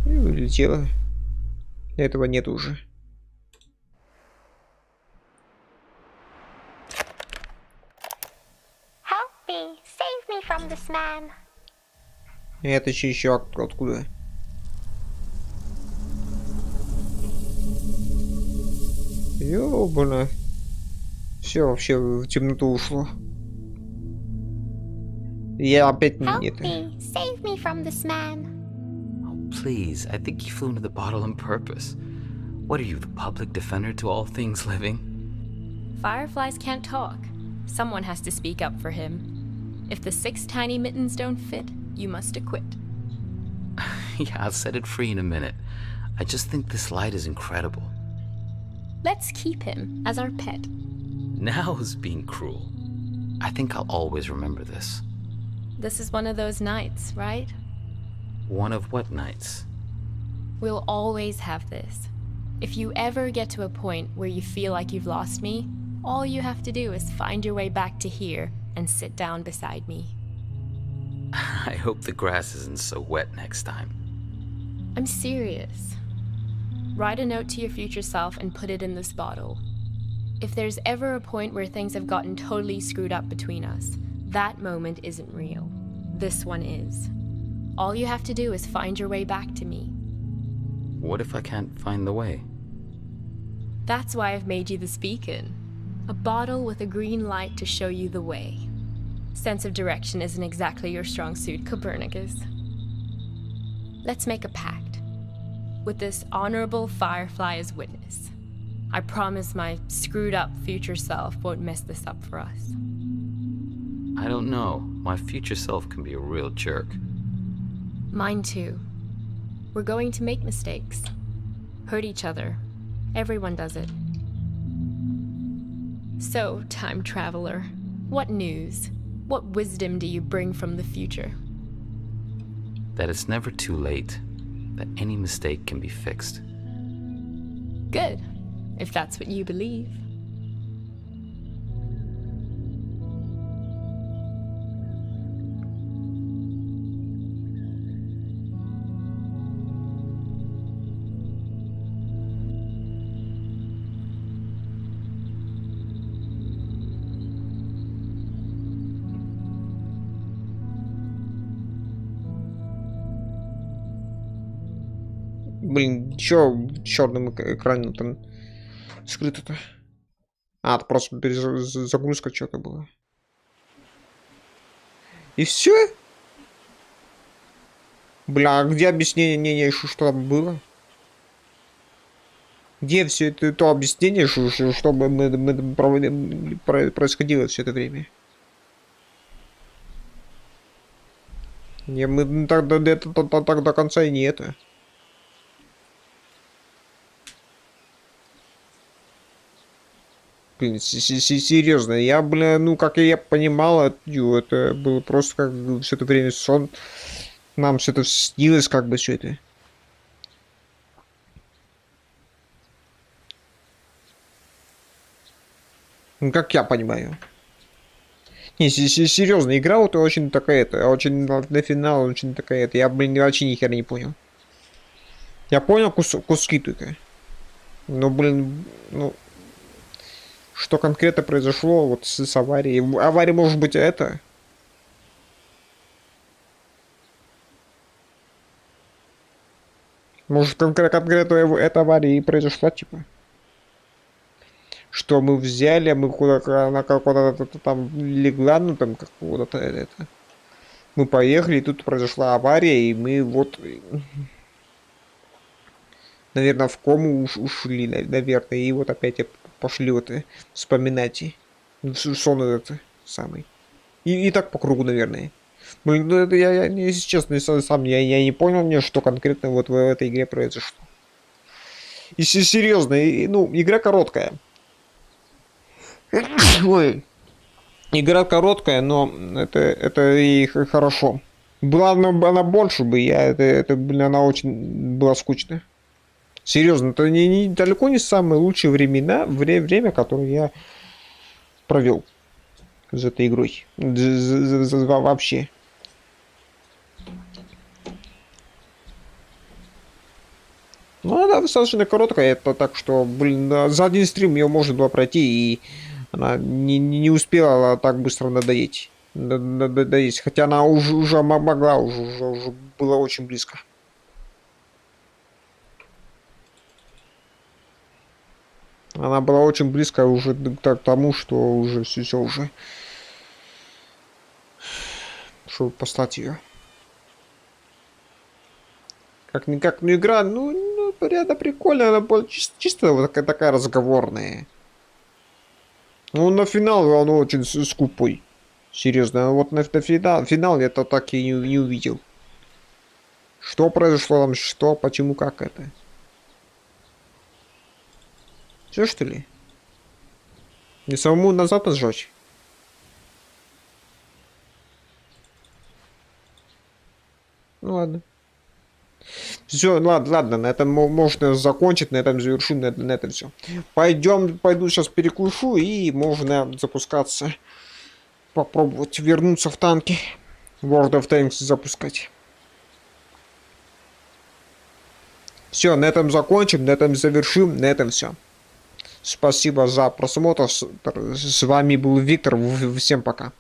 И улетела. Этого нет уже. Help me! Save me from this man! Это еще откуда? Ёбана. Все вообще в темноту ушло. Я опять Help не это. me. Save me from this man. Oh, please, I think you flew into the bottle on purpose. What are you, the public defender to all things living? Fireflies can't talk. Someone has to speak up for him. If the 6 tiny mittens don't fit, you must acquit. Yeah, I'll set it free in a minute. I just think this light is incredible. Let's keep him as our pet. Now is being cruel. I think I'll always remember this. This is one of those nights, right? One of what nights? We'll always have this. If you ever get to a point where you feel like you've lost me, all you have to do is find your way back to here and sit down beside me. I hope the grass isn't so wet next time. I'm serious. Write a note to your future self and put it in this bottle. If there's ever a point where things have gotten totally screwed up between us, that moment isn't real. This one is. All you have to do is find your way back to me. What if I can't find the way? That's why I've made you this beacon. A bottle with a green light to show you the way. Sense of direction isn't exactly your strong suit, Copernicus. Let's make a pact. With this honorable firefly as witness. I promise my screwed up future self won't mess this up for us. I don't know. My future self can be a real jerk. Mine too. We're going to make mistakes. Hurt each other. Everyone does it. So, time traveler, what news? What wisdom do you bring from the future? That it's never too late. That any mistake can be fixed. Good, if that's what you believe. Блин, чё в черном экране там скрыто-то? А, это просто загрузка что-то была. И все? Бля, а где объяснение, что там было? Где все это то объяснение, что происходило все это время? Мы так до конца и не это. Блин, серьезно, я, бля, ну, как я понимал, это было просто как бы все это время сон. Нам все это снилось, как бы все это. Ну, как я понимаю. Не, серьезно, игра вот очень такая, это, очень на финал, очень такая, это. Я, блин, вообще ни хера не понял. Я понял куски только. Но, блин, ну... Что конкретно произошло вот с аварией? Авария может быть это? Может конкретно эта авария и произошла, типа? Что мы взяли, мы она куда-то там легла, ну там какого-то это. Мы поехали, и тут произошла авария, и мы вот... Наверное, в кому ушли, наверное, и вот опять пошли вот вспоминать сон этот самый. И так по кругу, наверное. Блин, ну это я если честно, сам я не понял мне, что конкретно вот в этой игре произошло. Если серьезно, ну, игра короткая. Ой. Игра короткая, но это и хорошо. Была она больше бы, блин, она очень была скучная. Серьезно, это далеко не самые лучшие время, которое я провел за этой игрой. Вообще. Ну, она достаточно короткая, это так что, блин, за один стрим ее можно было пройти, и она не успела так быстро надоесть. Хотя она уже могла, уже была очень близко. Она была очень близко уже к тому, что уже все уже. чтобы послать ее. Как-никак, ну игра, ну реально прикольная, она была чисто вот такая разговорная. Ну на финал он очень скупой. Серьезно, вот на финал я-то так и не увидел. Что произошло там, что, почему, как это. Все что ли? Не самому назад сжечь? Ну ладно. Все, ладно, на этом можно закончить, на этом завершу, на этом все. Пойду сейчас перекушу и можно запускаться. Попробовать вернуться в танки. World of Tanks запускать. Все, на этом закончим, на этом завершим, на этом все. Спасибо за просмотр. С вами был Виктор. Всем пока.